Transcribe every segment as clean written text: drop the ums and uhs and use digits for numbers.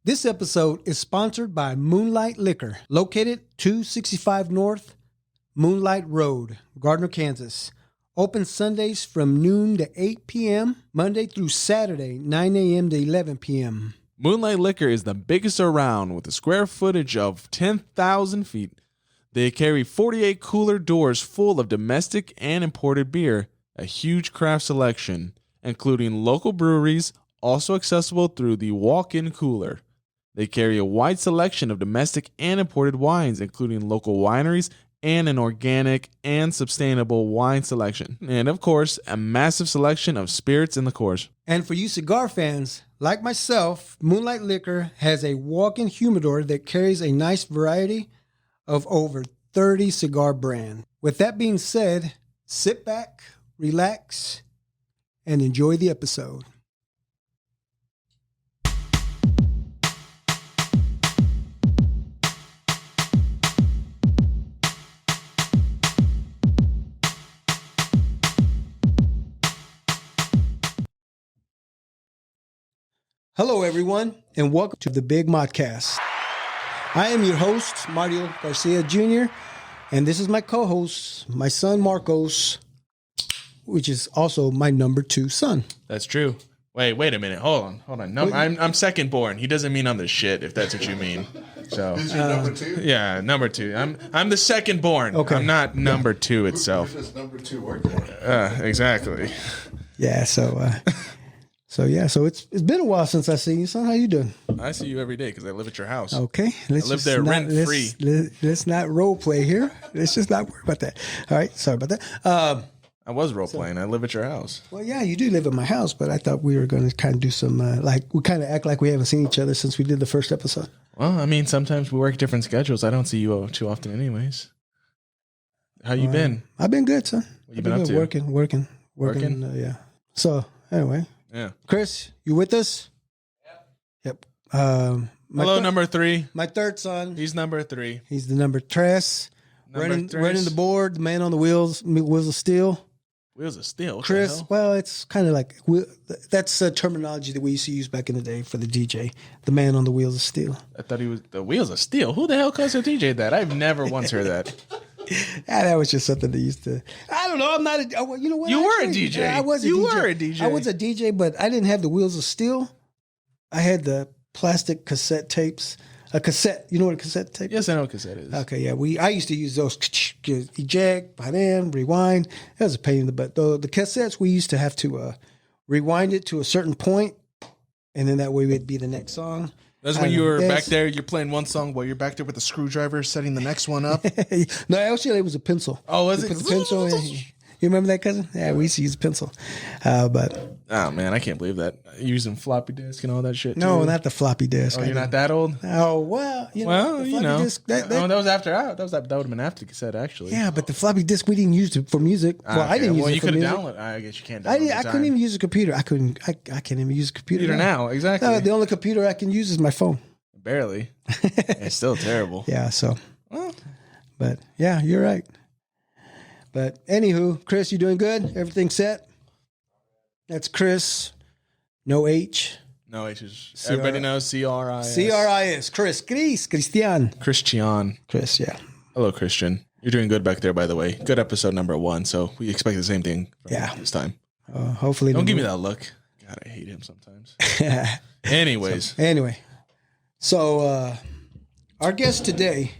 This episode is sponsored by Moonlight Liquor, located 265 North Moonlight Road, Gardner, Kansas. Open Sundays from noon to 8 p.m., Monday through Saturday, 9 a.m. to 11 p.m. Moonlight Liquor is the biggest around with a square footage of 10,000 feet. They carry 48 cooler doors full of domestic and imported beer, a huge craft selection, including local breweries, also accessible through the walk-in cooler. They carry a wide selection of domestic and imported wines, including local wineries and an organic and sustainable wine selection. And of course, a massive selection of spirits in the course. And for you cigar fans, like myself, Moonlight Liquor has a walk-in humidor that carries a nice variety of over 30 cigar brands. With that being said, sit back, relax, and enjoy the episode. Hello, everyone, and welcome to the Big Modcast. I am your host, Mario Garcia Jr., and this is my co-host, my son, Marcos, which is also my number 2 son. That's true. Wait a minute. Hold on. No, I'm second born. He doesn't mean I'm the shit, if that's what you mean. So, is he number 2? Yeah, number 2. I'm the second born. Okay. I'm not number 2 itself. Who does number 2 work for? Exactly. Yeah, so it's been a while since I seen you, son. How you doing? I see you every day because I live at your house. Okay, I live there rent-free. Let's not role play here. Let's just not worry about that. All right, sorry about that. I was role playing. I live at your house. Well, yeah, you do live at my house, but I thought we were going to kind of do some we kind of act like we haven't seen each other since we did the first episode. Well, I mean, sometimes we work different schedules. I don't see you too often, anyways. How you been? I've been good, son. What you been up to? Working. Yeah. So anyway. Yeah. Chris, you with us? Yep. Hello, number 3. My third son. He's number 3. He's the number Tress. Running the board, the man on the wheels of steel. Wheels of steel? What Chris, well, it's kind of like, that's a terminology that we used to use back in the day for the DJ. The man on the wheels of steel. I thought he was the wheels of steel. Who the hell calls a DJ that? I've never once heard that. That was just something they used to. I don't know. I'm not. You know what? You were a DJ. Yeah, I was. You were a DJ. I was a DJ, but I didn't have the wheels of steel. I had the plastic cassette tapes. A cassette. You know what a cassette tape is? Yes, I know what cassette is. Okay, yeah. I used to use those. Eject, by them, rewind. That was a pain in the butt. The cassettes, we used to have to rewind it to a certain point, and then that way it'd be the next song. That's when you were back there, you're playing one song while you're back there with the screwdriver setting the next one up. No, actually it was a pencil. Oh, was it? Put the pencil in. You remember that, cousin? Yeah, we used to use a pencil. But oh man, I can't believe that. Using floppy disk and all that shit. No, too. not the floppy disk. Oh, you're not that old? Oh well, the floppy disk, that that was after. That would have been after cassette, actually. Yeah, but the floppy disk we didn't use it for music. Well, I didn't use it for music. Well, you could have downloaded. I guess you can't download. I couldn't even use a computer. I can't even use a computer now. Exactly. No, the only computer I can use is my phone. Barely. It's still terrible. Yeah. So, but yeah, you're right. But anywho, Chris, you doing good? Everything set? That's Chris. No H. No H's. Everybody knows C-R-I-S. C-R-I-S. Christian. Christian. Chris, yeah. Hello, Christian. You're doing good back there, by the way. Good episode number 1, so we expect the same thing this time. Hopefully. Don't give me that look. God, I hate him sometimes. Anyways. So, our guest today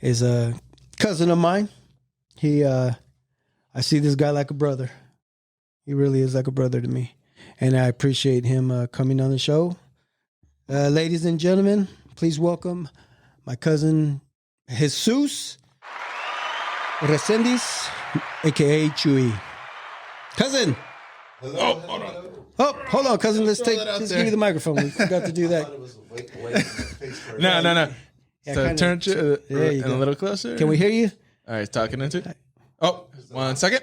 is a cousin of mine. I see this guy like a brother. He really is like a brother to me. And I appreciate him coming on the show. Ladies and gentlemen, please welcome my cousin, Jesus Resendiz, a.k.a. Chewy. Cousin! Hello, Oh, hold on. Oh, hold on, cousin. Let's give you the microphone. We forgot to do that. No. Yeah, So turn there you a go. little closer. Can we hear you? All right, talking into it. Oh, 1 second.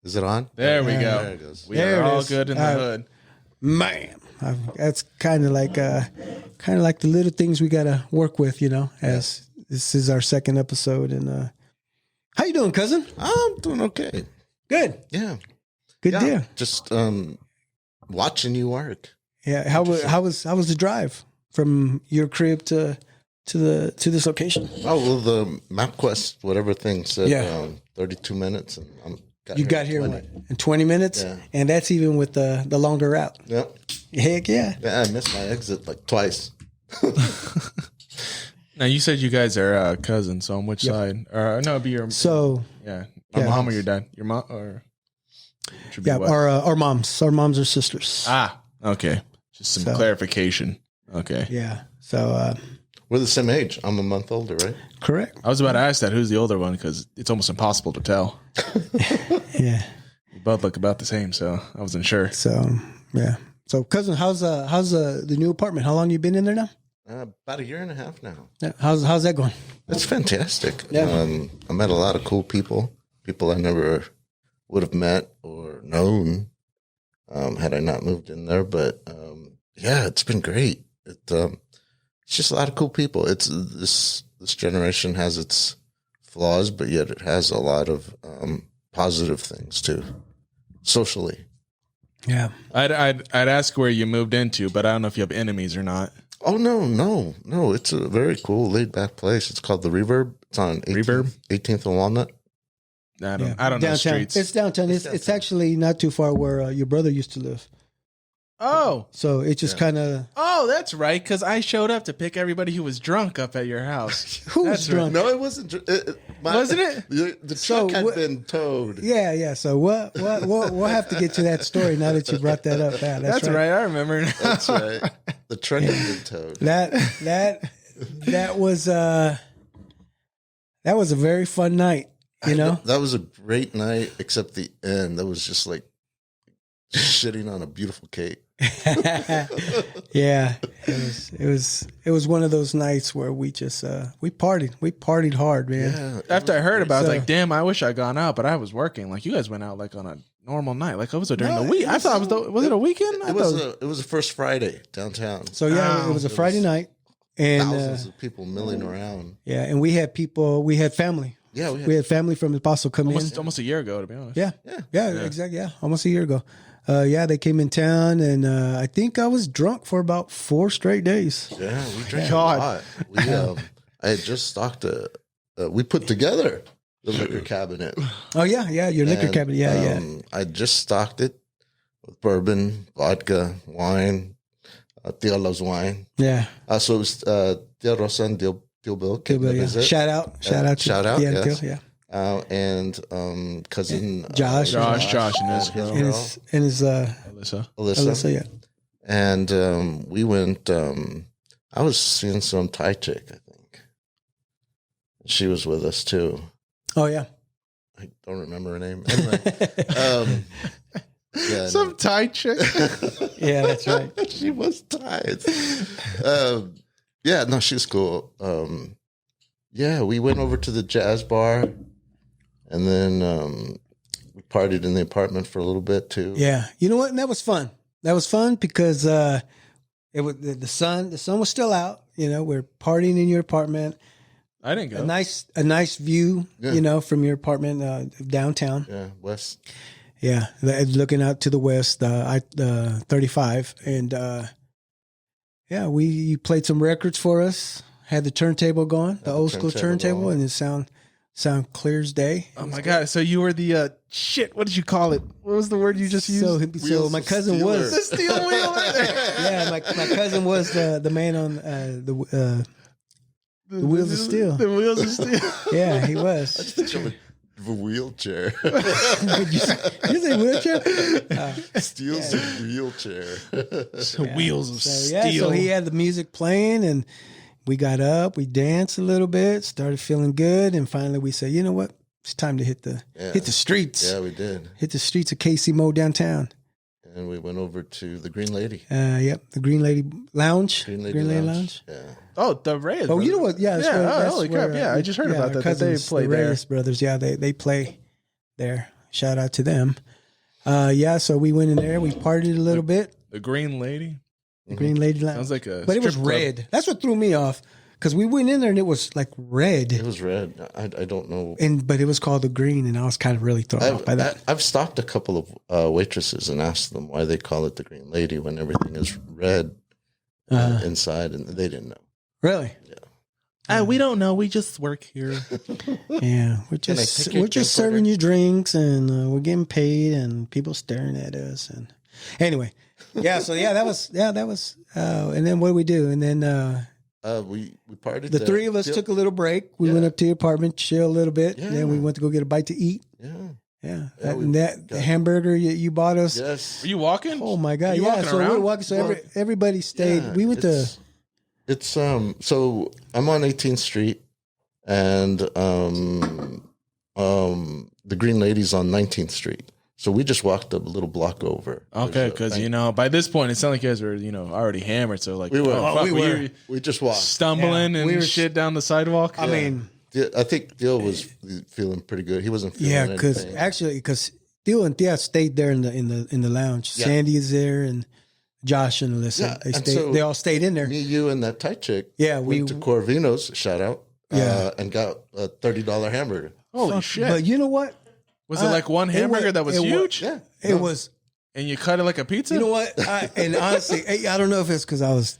Is it on? There we go. There it goes. We There are it all is. good in the hood. Man, that's kind of like the little things we got to work with, as this is our second episode. And how you doing, cousin? I'm doing okay. Good. Yeah. Good deal. Just watching you work. Yeah. How was the drive? from your crib to this location? Oh, well, the MapQuest, whatever thing said, Yeah. 32 minutes. And You got here in what, in 20 minutes? Yeah. And that's even with the longer route. Yep. Heck yeah. Yeah, I missed my exit like twice. Now you said you guys are cousins. So on which side? Or no, it'd be your So my yeah. mom or your dad. Your mom or should be yeah, what? our moms are sisters. Okay. Just some So- clarification. Okay. Yeah. So We're the same age. I'm a month older, right? correct. I was about to ask that who's the older one because it's almost impossible to tell. Yeah. We both look about the same, so I wasn't sure. So yeah. So cousin, how's the new apartment? How long you been in there now? About a year and a half now. Yeah. How's that going? It's fantastic. Yeah. I met a lot of cool people I never would have met or known had I not moved in there. But yeah, it's been great. It's just a lot of cool people. It's this generation has its flaws, but yet it has a lot of positive things too, socially. Yeah. I'd ask where you moved into, but I don't know if you have enemies or not. Oh no! It's a very cool, laid back place. It's called the Reverb. It's on 18th and Walnut. I don't know downtown. streets. It's downtown. It's actually not too far where your brother used to live. Oh, So it just kind of that's right. Because I showed up to pick everybody who was drunk up at your house. who was That's drunk? No, it wasn't. Wasn't it? The So truck had what- been towed. Yeah. So we'll have to get to that story now that you brought that up. Yeah, That's right. I remember. That's right. The truck had been towed. That was a very fun night. You know. That was a great night, except the end. That was just like shitting on a beautiful cake. Yeah, it was one of those nights where we just we partied hard, man. Yeah. After I heard about it, I was So- like, damn, I wish I'd gone out, but I was working. Like, you guys went out like on a normal night. Like, it was during No, the week. it I was- thought was it a weekend? I thought It was a first Friday downtown. So yeah, it was a It Friday was night, and Thousands of people milling around. yeah, and we had family. Yeah, We had family from the Apostle come in. almost a year ago, to be honest. Yeah, exactly. Yeah, almost a year ago. Yeah, they came in town, and I think I was drunk for about 4 straight days. Yeah, we drank God. a lot. We I had just stocked we put together the liquor cabinet. Oh yeah, your liquor And, cabinet. Yeah. I just stocked it with bourbon, vodka, wine. Tia loves wine. Yeah. So it was Tia Rosa and Tia Bill came to Yeah. visit. Shout out. Shout out, Yeah. yes. Yeah. And cousin Josh. Josh and his and girl. And his Alyssa. Alyssa. yeah. And we went. I was seeing some Thai chick, I think. She was with us too. Oh yeah. I don't remember her name. Anyway, yeah, Some Thai chick. Yeah, that's right. she was Thai. Yeah, no, she's cool. Yeah, we went over to the jazz bar, and then we partied in the apartment for a little bit too. Yeah. You know what? And that was fun. That was fun because it was the sun. The sun was still out. You know, we're partying in your apartment. I didn't go. A nice view. Yeah. You know, from your apartment downtown. Yeah, West. Yeah, looking out to the west, 35, and yeah, you played some records for us. Had the turntable going, the old school turntable, going. and it sound clear as day. Oh my god! So you were the shit. What did you call it? What was the word you just used? So Wheels my of cousin steel was The steel wheel. yeah, my cousin was the man on the wheels of steel. The wheels of steel. Yeah, he was. A wheelchair. you say wheelchair? Steals a wheelchair. Wheels of So yeah, steel. so he had the music playing, and we got up, we danced a little bit, started feeling good, and finally we said, you know what? It's time to hit the streets. Yeah, we did. Hit the streets of KC Mo downtown. And we went over to the Green Lady. Yep, the Green Lady Lounge. Green Lady Lounge. Yeah. Oh, the Reyes. Oh, you know brothers. what? Yeah, Yeah. that's Holy where, crap! Yeah, I just heard our about that. That they cousins, play the there. Reyes brothers. Yeah, they play there. Shout out to them. Yeah, so we went in there. We partied a little bit. The Green Lady. The Green Lady Lounge. Sounds like a. But it was strip club. red. That's what threw me off because we went in there and it was like red. It was red. I don't know. But it was called the green, and I was kind of really thrown off by that. I've stopped a couple of waitresses and asked them why they call it the Green Lady when everything is red. inside, and they didn't know. Really? We don't know. We just work here. Yeah, we're just serving you drinks, and we're getting paid, and people staring at us. And anyway, that was. And then what do we do? And then we partied. The three of us took a little break. We went up to the apartment, chill a little bit. Yeah. Then we went to go get a bite to eat. Yeah. The hamburger you bought us. Yes. Were you walking? Oh my God! You walking so around? we were walking. So everybody stayed. Yeah, we went to. It's so I'm on 18th Street, and the Green Lady's on 19th Street. So we just walked a little block over. Okay, because by this point it sounded like you guys were already hammered. So like we were. You we just walked, stumbling and shit down the sidewalk. I mean, I think Dill was feeling pretty good. He wasn't feeling because Theo and Thea stayed there in the lounge. Yeah. Sandy is there, and Josh and Alyssa. They all stayed in there. Me, you, and that tight chick. Yeah, we went to Corvino's. Shout out. And got a $30 hamburger. Holy shit! But you know what? Was it like one hamburger that was huge? Yeah, it was. And you cut it like a pizza? You know what? And honestly, I don't know if it's because I was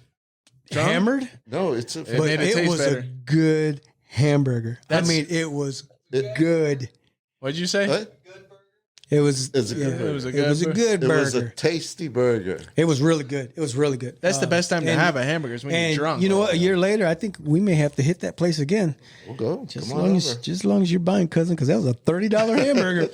hammered. No, it was better. A good hamburger. It was good. What'd you say? What? It was a good burger. It was a tasty burger. It was really good. That's the best time to have a hamburger is when you're drunk. You know what? A year later, I think we may have to hit that place again. We'll go. Just as long as you're buying, cousin, because that was a $30 hamburger.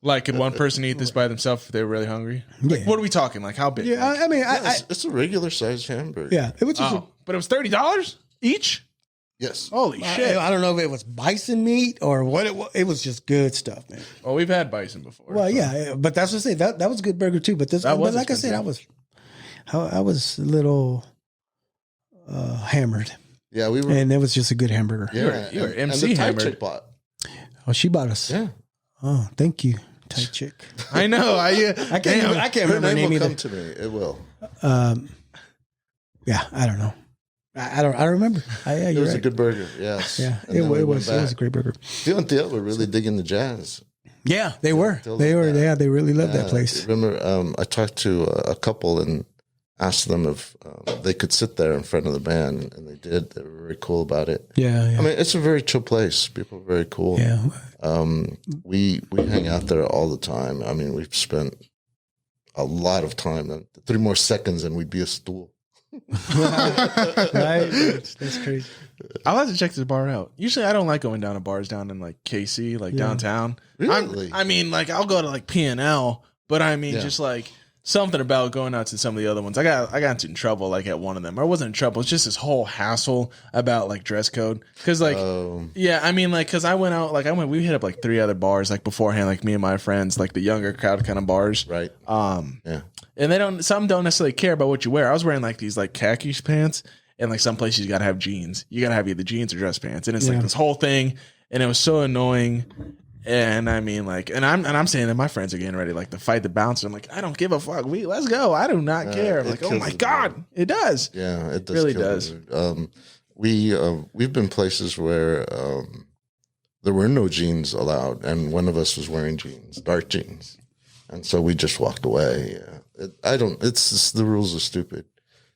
Like, could one person eat this by themselves if they were really hungry? Like, what are we talking? Like, how big? Yeah, like, it's a regular sized hamburger. Yeah, it was just. But it was $30 each. Yes. Holy shit! I don't know if it was bison meat or what it was. It was just good stuff, man. Well, we've had bison before. Well, yeah, but that's what I say. That was a good burger too. But like I said, I was a little hammered. Yeah, we were, and it was just a good hamburger. Yeah, you were MC hammered. Oh, she bought us. Yeah. Oh, thank you, tight chick. I know. I can't remember her name either. Come to me. It will. Yeah, I don't know. I don't remember. It was a good burger. Yes. Yeah. It was a great burger. Theo and Theo were really digging the jazz. Yeah, they were. They really loved that place. Remember, I talked to a couple and asked them if they could sit there in front of the band, and they did. They were very cool about it. Yeah. I mean, it's a very chill place. People are very cool. Yeah. We hang out there all the time. I mean, we've spent a lot of time. 3 more seconds and we'd be a stool. Right? That's crazy. I'll have to check this bar out. Usually I don't like going down to bars down in like KC, like downtown. Really? I mean, like I'll go to like P&L, but I mean just like something about going out to some of the other ones. I got into trouble like at one of them. I wasn't in trouble. It's just this whole hassle about like dress code. Cause like, I mean like, cause we hit up like 3 other bars like beforehand, like me and my friends, like the younger crowd kind of bars. Right. And some don't necessarily care about what you wear. I was wearing like these like khaki pants, and like some places you gotta have jeans. You gotta have either jeans or dress pants. And it's like this whole thing. And it was so annoying. And I mean, like, and I'm saying that my friends are getting ready, like, to fight the bouncer. I'm like, I don't give a fuck. Let's go. I do not care. I'm like, oh my god, it does. Yeah, it does. Really does. We've been places where there were no jeans allowed, and one of us was wearing jeans, dark jeans, and so we just walked away. It's just, the rules are stupid,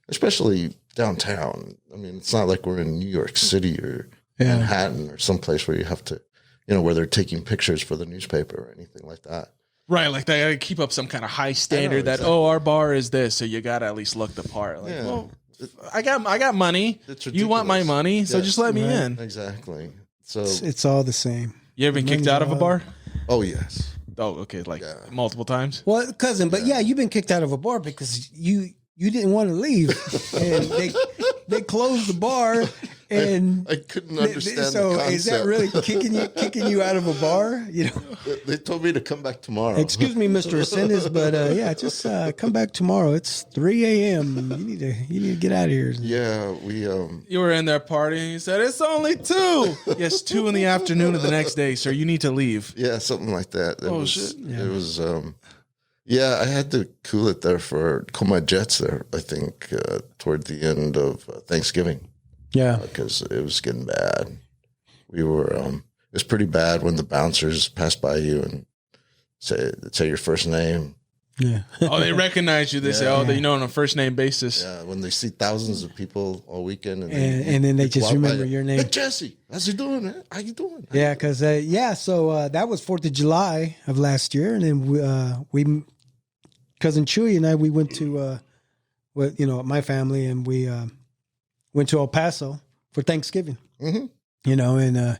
especially downtown. I mean, it's not like we're in New York City or Manhattan or someplace where you have to. Where they're taking pictures for the newspaper or anything like that. Right, like they gotta keep up some kind of high standard that our bar is this, so you gotta at least look the part. Like, well, I got money. You want my money, so just let me in. Exactly. So it's all the same. You ever been kicked out of a bar? Oh yes. Oh, okay, like multiple times. Well, cousin, but you've been kicked out of a bar because you didn't want to leave, and they closed the bar. And I couldn't understand. So the concept. Is that really kicking you out of a bar? They told me to come back tomorrow. Excuse me, Mr. Ascendis, but just come back tomorrow. It's 3 a.m. You need to get out of here. Yeah, we. You were in there partying. You said it's only 2. Yes, 2 in the afternoon of the next day, sir. You need to leave. Yeah, something like that. Shit! Yeah. It was. I had to cool my jets there. I think toward the end of Thanksgiving. Yeah, because it was getting bad. We were. It was pretty bad when the bouncers passed by you and say your first name. Yeah. Oh, they recognize you. They say, "Oh, you know, on a first name basis." Yeah, when they see thousands of people all weekend, And then they just remember your name. Hey, Jesse, how's you doing? Man? How you doing? Yeah, because so that was 4th of July of last year, and then we cousin Chewy and I we went to my family, and we went to El Paso for Thanksgiving. Mm-hmm. And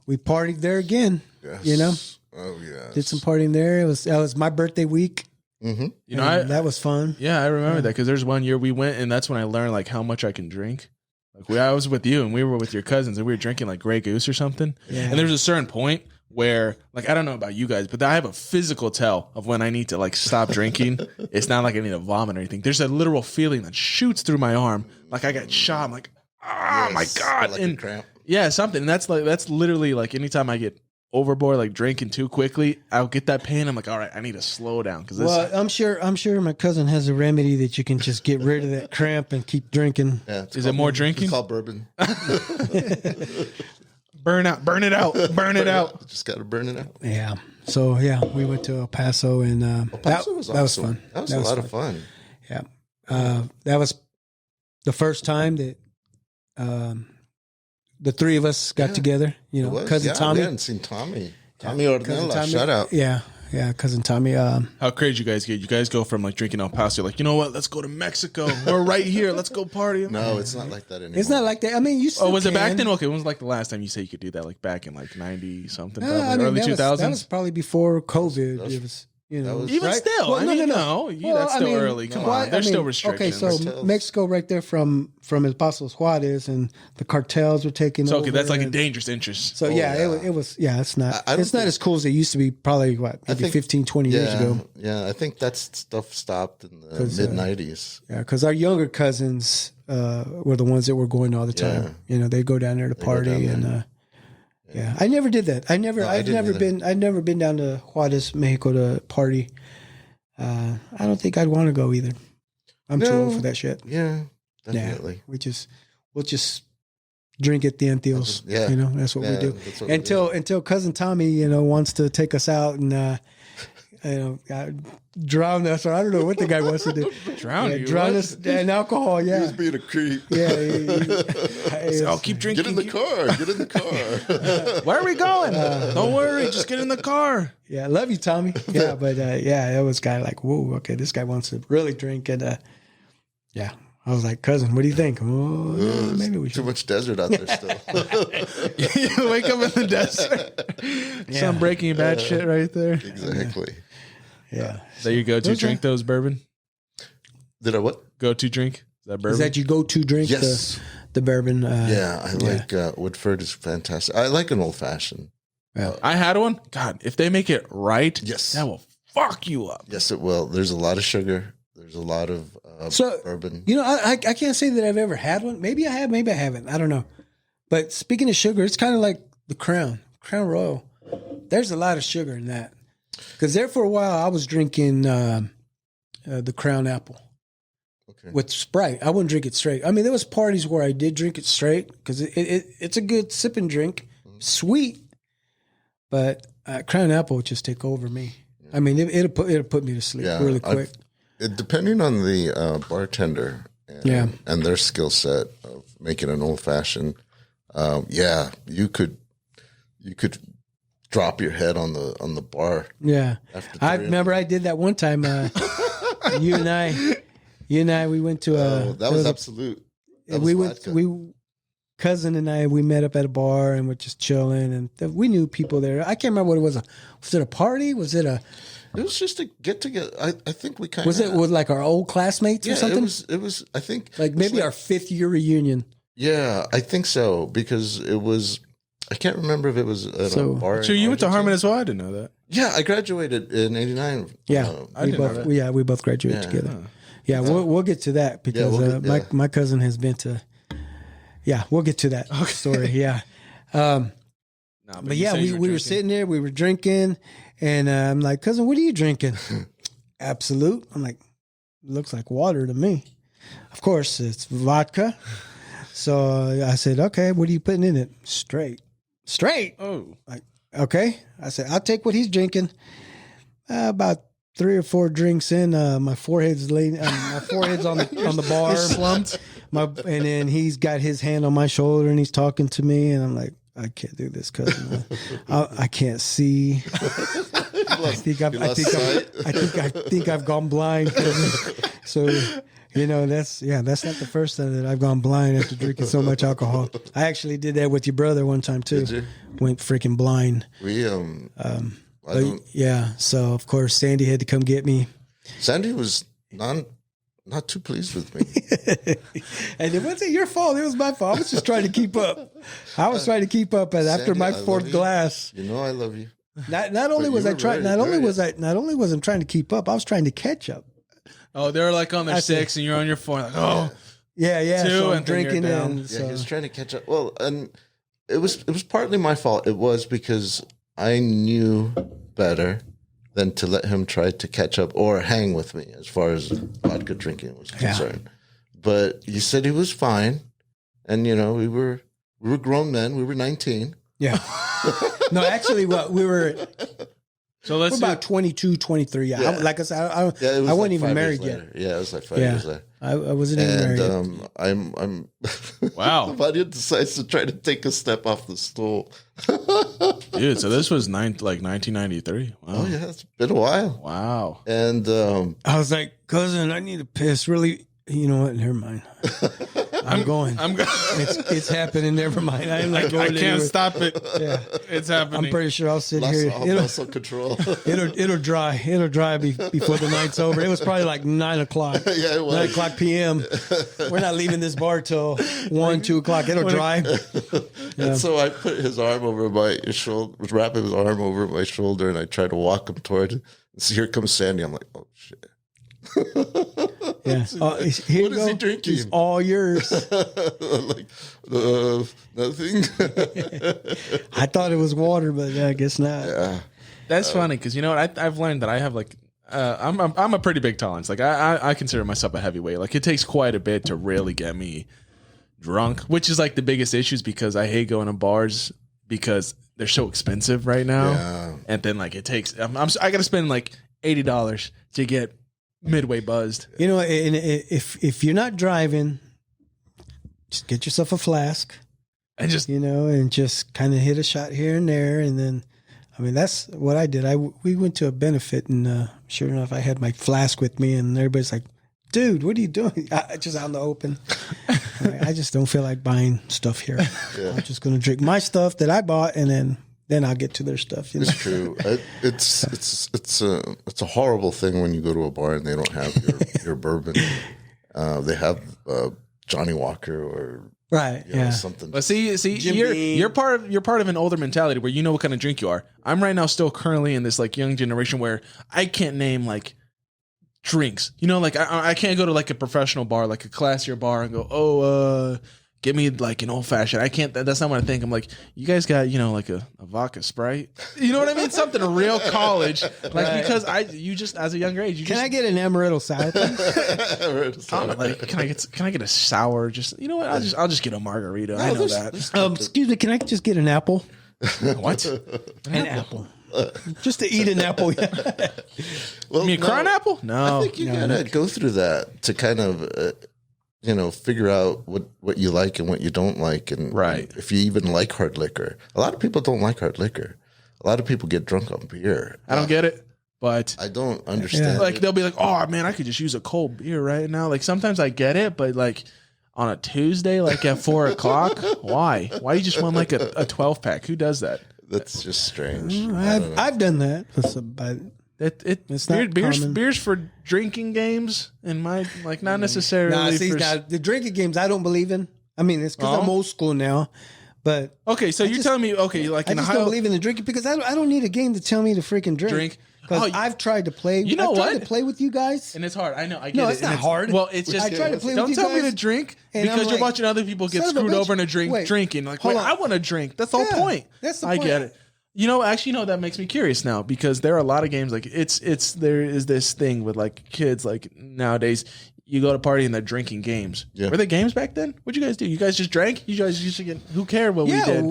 we partied there again. Yes. Oh yeah. Did some partying there. That was my birthday week. Mm-hmm. That was fun. Yeah, I remember that because there's one year we went, and that's when I learned like how much I can drink. Like I was with you, and we were with your cousins, and we were drinking like Grey Goose or something. Yeah. And there's a certain point where, like, I don't know about you guys, but I have a physical tell of when I need to like stop drinking. It's not like I need to vomit or anything. There's a literal feeling that shoots through my arm, like I got shot. I'm like, oh my god, like a cramp. Yeah, something. And that's literally like anytime I get overboard, like drinking too quickly, I'll get that pain. I'm like, all right, I need to slow down because I'm sure my cousin has a remedy that you can just get rid of that cramp and keep drinking. Yeah, is it more drinking? It's called bourbon. Burn it out. Just got to burn it out. Yeah. So yeah, we went to El Paso, and El Paso was awesome. That was fun. That was a lot of fun. Yeah. That was the first time that the three of us got together. You know, cousin Tommy. We hadn't seen Tommy. Tommy Ornella. Shout out. Yeah, cousin Tommy. How crazy you guys get? You guys go from like drinking El Paso, like, you know what? Let's go to Mexico. We're right here. Let's go party. No, it's not like that anymore. It's not like that. I mean, you still was it back can. then? Okay, when was like the last time you say you could do that? Like back in like 90 something, Early 2000s? That was probably before COVID. It was, Even right? still. Well, no. That's still early. Come on. There's still restrictions. Okay, so Mexico right there from El Paso Juarez, and the cartels were taking over. Okay, that's like a dangerous interest. So it was it's not as cool as it used to be probably maybe 15, 20 years ago. Yeah, I think that stuff stopped in the mid 90s. Yeah, because our younger cousins were the ones that were going all the time. Yeah. You know, they'd go down there to party and yeah, I never did that. I'd never been down to Juarez, Mexico to party. I don't think I'd want to go either. I'm too old for that shit. Yeah, definitely. Yeah, we'll just drink at the Antios. Yeah, you know, that's what we do. Until cousin Tommy, wants to take us out and drown us, or I don't know what the guy wants to do. Drown us in alcohol. Yeah, he's being a creep. Yeah, I'll keep drinking. Get in the car. Where are we going? Don't worry, just get in the car. Yeah, I love you, Tommy. Yeah, but it was kind of like, whoa, okay, this guy wants to really drink, and yeah. I was like, cousin, what do you think? Oh, yeah, maybe we should. Too much desert out there still. You wake up in the desert. Some Breaking Bad shit right there. Exactly. Yeah. So you go to drink those bourbon? Did I what? Go to drink? Is that bourbon? Is that you go to drink? Yes. The bourbon? I like Woodford is fantastic. I like an old fashioned. Yeah. I had one. God, if they make it right, yes, that will fuck you up. Yes, it will. There's a lot of sugar. There's a lot of bourbon. I can't say that I've ever had one. Maybe I have, maybe I haven't. I don't know. But speaking of sugar, it's kind of like the Crown Royal. There's a lot of sugar in that. Because there for a while, I was drinking the Crown Apple with Sprite. I wouldn't drink it straight. I mean, there was parties where I did drink it straight because it's a good sipping drink, sweet. But Crown Apple would just take over me. I mean, it'll put me to sleep really quick. Depending on the bartender and their skill set of making an old fashioned, you could drop your head on the bar. Yeah, I remember I did that one time. You and I, we went to that was Absolute. Cousin and I, we met up at a bar and we're just chilling, and we knew people there. I can't remember what it was. Was it a party? Was it a? It was just a get together. I think we kind of was it with like our old classmates or something. It was. I think like maybe our 5th year reunion. Yeah, I think so because it was. I can't remember if it was at a bar. So you went to Harmon as well? I didn't know that. Yeah, I graduated in '89. Yeah, we both graduated together. Huh. Yeah, we'll get to that because my cousin has been to. Yeah, we'll get to that story. Yeah, but yeah, we were sitting there, we were drinking, and I'm like, cousin, what are you drinking? Absolute. I'm like, looks like water to me. Of course, it's vodka. So I said, okay, what are you putting in it? Straight. Oh, like okay. I said, I'll take what he's drinking. About 3 or 4 drinks in, my forehead's on the bar, slumped. And then he's got his hand on my shoulder and he's talking to me, and I'm like, I can't do this, cousin. I can't see. I think I've gone blind. So, that's not the first time that I've gone blind after drinking so much alcohol. I actually did that with your brother one time too. Did you? Went freaking blind. So of course Sandy had to come get me. Sandy was not too pleased with me. And it wasn't your fault. It was my fault. I was just trying to keep up. And after Sandy, my 4th glass, I love you. Not only was I trying to keep up, I was trying to catch up. Oh, they're like on their 6 and you're on your 4. Like, oh, yeah. 2 So I'm and drinking down. in. Yeah, he was trying to catch up. Well, and it was partly my fault. It was because I knew better than to let him try to catch up or hang with me as far as vodka drinking was concerned. But he said he was fine, and we were grown men. We were 19. Yeah. No, actually, we were. So we're about 22, 23. Yeah. Like I said, I wasn't even married yet. Yeah, it was like 5 years later. I wasn't even married yet. I'm wow. Vadia decides to try to take a step off the stool. Dude, so this was 1993. Wow. Oh yeah, it's been a while. Wow. And I was like, cousin, I need to piss. Really, you know what? Never mind. I'm going. It's happening. Never mind. I'm not going. I can't stop it. Yeah, it's happening. I'm pretty sure I'll sit here. Muscle control. It'll dry. It'll dry before the night's over. It was probably like 9 o'clock. Yeah, it was 9 o'clock p.m. We're not leaving this bar till 1, 2 o'clock. It'll dry. And so I put his arm over my shoulder, wrapping his arm over my shoulder, and I tried to walk him toward it. And so here comes Sandy. I'm like, oh shit. Yeah. What is he drinking? It's all yours. Like, nothing. I thought it was water, but I guess not. Yeah. That's funny because you know what? I've learned that I have like I'm a pretty big tolerance. Like I consider myself a heavyweight. Like it takes quite a bit to really get me drunk, which is like the biggest issues because I hate going to bars because they're so expensive right now. Yeah. And then like it takes I got to spend like $80 to get midway buzzed. And if you're not driving, just get yourself a flask and just and just kind of hit a shot here and there, and then that's what I did. We went to a benefit, and sure enough, I had my flask with me, and everybody's like, "Dude, what are you doing?" Just out in the open. I just don't feel like buying stuff here. Yeah. I'm just going to drink my stuff that I bought, and then I'll get to their stuff. It's true. It's a horrible thing when you go to a bar and they don't have your bourbon. They have Johnny Walker or something. But see, you're part of an older mentality where you know what kind of drink you are. I'm right now still currently in this like young generation where I can't name like drinks. Like I can't go to like a professional bar, like a classier bar, and go, give me like an old fashioned. I can't. That's not what I think. I'm like, you guys got like a vodka Sprite. You know what I mean? Something real college, like because you just as a younger age. Can I get an amaretto sour? Can I get a sour? Just you know what? I'll just get a margarita. I know that. Excuse me. Can I just get an apple? What? An apple. Just to eat an apple. Well, you mean a crown apple? No. I think you gotta go through that to kind of. Figure out what you like and what you don't like. And if you even like hard liquor. A lot of people don't like hard liquor. A lot of people get drunk on beer. I don't get it, but I don't understand. Like they'll be like, oh man, I could just use a cold beer right now. Like sometimes I get it, but like on a Tuesday, like at 4 o'clock, why? Why you just want like a 12-pack? Who does that? That's just strange. I've done that. It's not beers for drinking games and not necessarily. The drinking games I don't believe in. It's because I'm old school now. But okay, so you're telling me like I just don't believe in the drinking because I don't need a game to tell me to freaking drink. Because I've tried to play. I've tried to play with you guys, and it's hard. I know. I get no, it. it's not hard. Well, it's just I try to play with you guys. Don't tell me to drink because you're watching other people get screwed over in a drinking. Like, wait, I want to drink. That's the whole point. That's the point. I get it. That makes me curious now because there are a lot of games like there is this thing with like kids like nowadays you go to party and they're drinking games. Yeah. Were there games back then? What'd you guys do? You guys just drank? You guys used to get who cared what we did?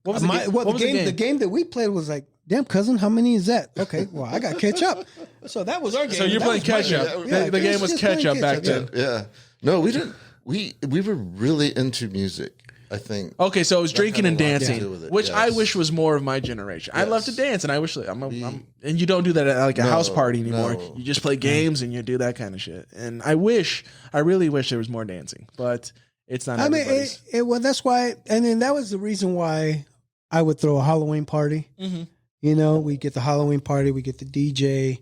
What was the game? The game that we played was like damn, cousin, how many is that? Okay, well, I got catch up. So that was our game. So you're That playing was my catch up. game. The game was just catch playing up back then. Yeah. No, we didn't. We were really into music, I think. Okay, so it was drinking and had a lot to dancing, do with it, which I yes. wish was more of my generation. I love to Yes. dance, and I wish and you don't do that at like a house party anymore. no. You just play games and you do that kind of shit. And I really wish there was more dancing, but it's not. I mean, everybody's. well, that's why, and then that was the reason why I would throw a Halloween party. Mhm. You know, we get the Halloween party, we get the DJ,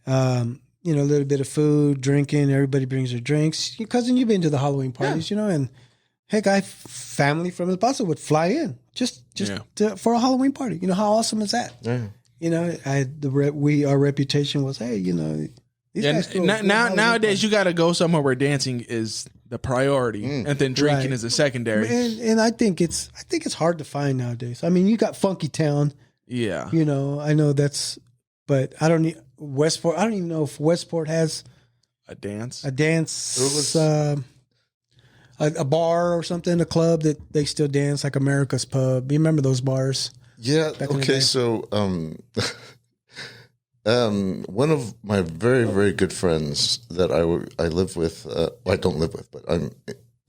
you know, a little bit of food, drinking. Everybody brings their drinks. Your cousin, you've been to the Halloween parties, you know, and heck, family from El Paso would fly in just for a Halloween party. You know, how awesome is that? Yeah. You know, our reputation was, hey, you know, these guys throw a good Halloween Nowadays party. you got to go somewhere where dancing is the priority, and then drinking Right. is a secondary. And I think it's hard to find nowadays. I mean, you got Funky Town. Yeah, You know, I know but I don't need Westport. I don't even know if Westport has a dance. a dance, a bar or something, a club that they still dance, like America's Pub. You remember those bars? Yeah. Back in the Okay. day. So, one of my very, very good friends that I live with, I don't live with, but I'm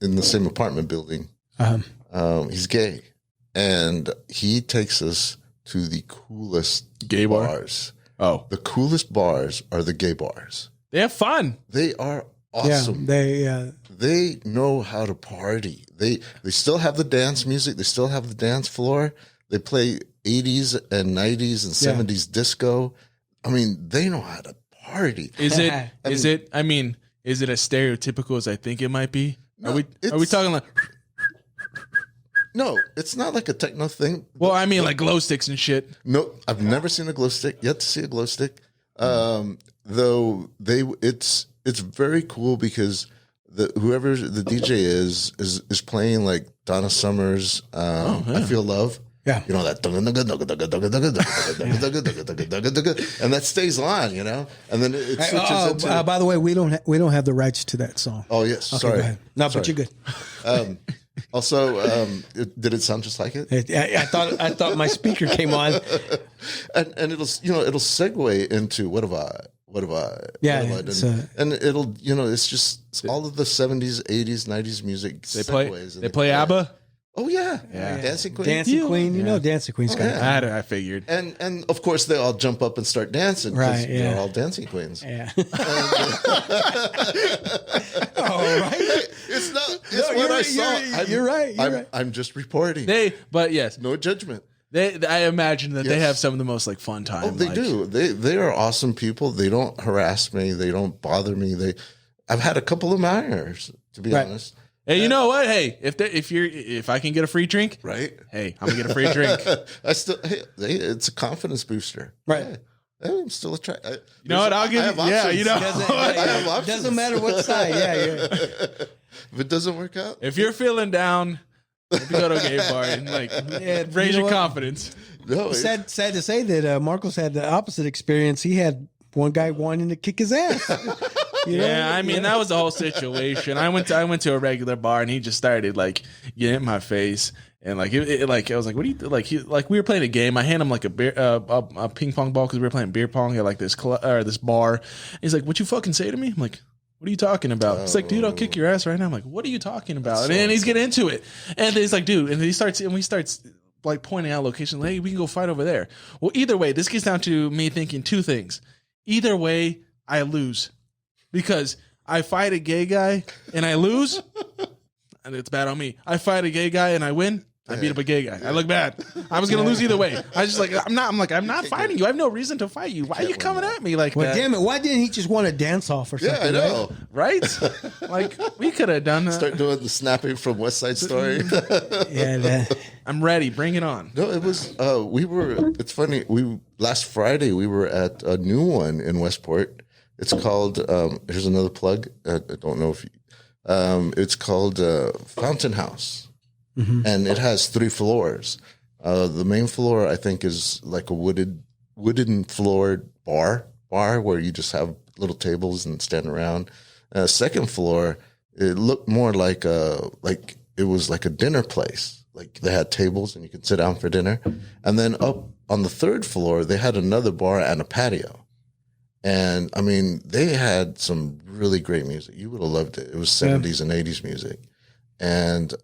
in the same apartment building. He's gay, and he takes us to the coolest Gay bar? bars. Oh, The coolest bars are the gay bars. they have fun. They are awesome. Yeah, They know how to party. They still have the dance music. They still have the dance floor. They play 80s and 90s and 70s disco. I mean, they know how to party. Is it? Is it as stereotypical as I think it might be? No, Are we it's- talking like? No, it's not like a techno thing. Well, I mean like glow sticks and shit. No, I've never seen a glow stick. Yet to see a glow stick. Though it's very cool because whoever the DJ is playing like Donna Summer's I Feel Love. Yeah. You know that and that stays on, you know? And then it switches into by the way, we don't have the rights to that song. Oh yes, Okay, sorry. go ahead. No, Sorry. but you're good. Also, did it sound just like it? I thought my speaker came on. And it'll segue into what have I Yeah, what have I it's, done? And it'll it's just all of the 70s, 80s, 90s music They segues. play. They play ABBA. Oh yeah, Dancing Queen. Dancing Queen, you know, Dancing Queen's got it. I figured. And of course they all jump up and start dancing. 'Cause Right, yeah. they're all dancing queens. Yeah. It's not. It's what I saw. You're right. You're right. I'm just reporting. But yes, No judgment. I imagine that they Yes. have some of the most like fun time. Oh, they do. They are awesome people. They don't harass me. They don't bother me. I've had a couple of minors, to be Right. honest. Hey, you know what? Hey, if I can get a free drink, Right? hey, I'm gonna get a free drink. It's a confidence booster. Right. Hey, I'm still attracted. You know what? I'll give you. Yeah, you know. I have options. Doesn't matter what side. Yeah. If it doesn't work out, If you're feeling down, maybe go to a gay bar and like raise you know your what? confidence. no. Sad to say that Marcos had the opposite experience. He had one guy wanting to kick his ass. You know? Yeah, I mean that was the whole situation. I went to a regular bar and he just started like getting in my face and like like I was like, what do you like? We were playing a game. I hand him like a ping pong ball because we were playing beer pong at like this this bar. He's like, what you fucking say to me? I'm like, what are you talking about? He's like, dude, I'll kick your ass right now. I'm like, what are you talking about? And he's getting into it, and he's like, dude, and we starts like pointing out locations. Like, hey, we can go fight over there. Well, either way, this gets down to me thinking two things. Either way, I lose. Because I fight a gay guy and I lose, and it's bad on me. I fight a gay guy and I win, I beat up a gay guy. I look bad. I was gonna lose either way. I was just like, I'm not fighting you. I have no reason to fight you. Why are you coming at me like Well, that? damn it! Why didn't he just want to dance off or something? Yeah, I know. Right? Like we could have done that. Start doing the snapping from West Side Story. Yeah. I'm ready. Bring it on. No, it was. It's funny. Last Friday we were at a new one in Westport. It's called. Here's another plug. I don't know if. It's called Fountain House, and it has 3 floors. The main floor, I think, is like a wooden floored bar where you just have little tables and stand around. Second floor, it looked more like it was like a dinner place. like they had tables and you could sit down for dinner. And then up on the third floor, they had another bar and a patio. And I mean, they had some really great music. You would have loved it. It was 70s and 80s music. And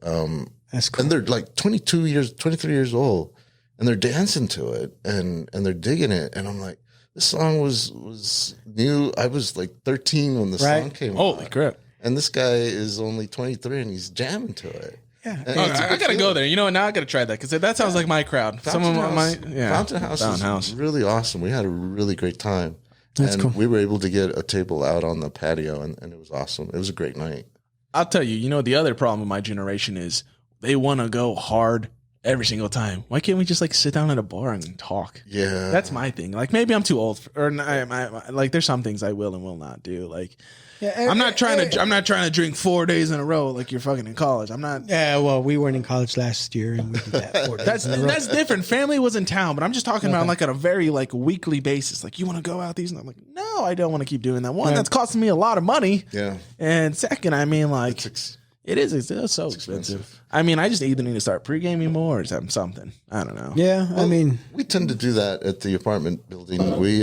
That's cool. and they're like 23 years old, and they're dancing to it and they're digging it. And I'm like, this song was new. I was like 13 when the song came out. Holy crap. And this guy is only 23 and he's jamming to it. Yeah. And Oh, it's a I good gotta go feeling. there. You know what? Now I gotta try that because that sounds like my crowd. Fountain House, Fountain Fountain House is really awesome. We had a really great time. That's and cool. we were able to get a table out on the patio, and it was awesome. It was a great night. I'll tell you, you know, the other problem with my generation is they want to go hard every single time. Why can't we just like sit down at a bar and talk? Yeah. That's my thing. Like maybe I'm too old, like there's some things I will and will not do. Like I'm not trying to drink 4 days in a row like you're fucking in college. I'm not. Yeah, well, we weren't in college last year, and we did that. 4 days in a row. That's different. Family was in town, but I'm just talking about like on a very like weekly basis. Like you want to go out these, and I'm like, no, I don't want to keep doing that. One, that's costing me a lot of money. Yeah. And second, I mean, like it's so expensive. expensive. I mean, I just either need to start pre-gaming more or something. I don't know. Yeah, I mean, We tend to do that at the apartment building. We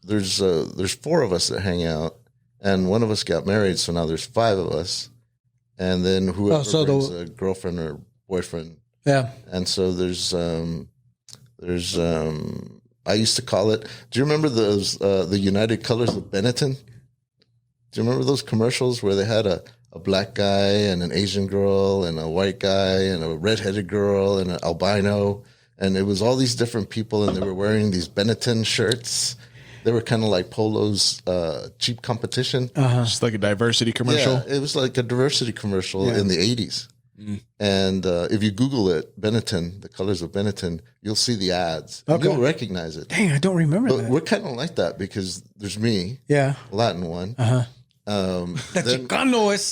there's 4 of us that hang out, and one of us got married, so now there's 5 of us, and then whoever brings a girlfriend or boyfriend. yeah. And so there's I used to call it. Do you remember those the United Colors of Benetton? Do you remember those commercials where they had a black guy and an Asian girl and a white guy and a redheaded girl and an albino, and it was all these different people, and they were wearing these Benetton shirts. They were kind of like Polo's cheap competition. Just like a diversity commercial. Yeah, it was like a diversity commercial in the 80s. And if you Google it, Benetton, the colors of Benetton, you'll see the ads. And Okay. you'll recognize it. Dang, I don't remember But that. we're kind of like that because there's me, Yeah. Latin one. The Then- Chicano is...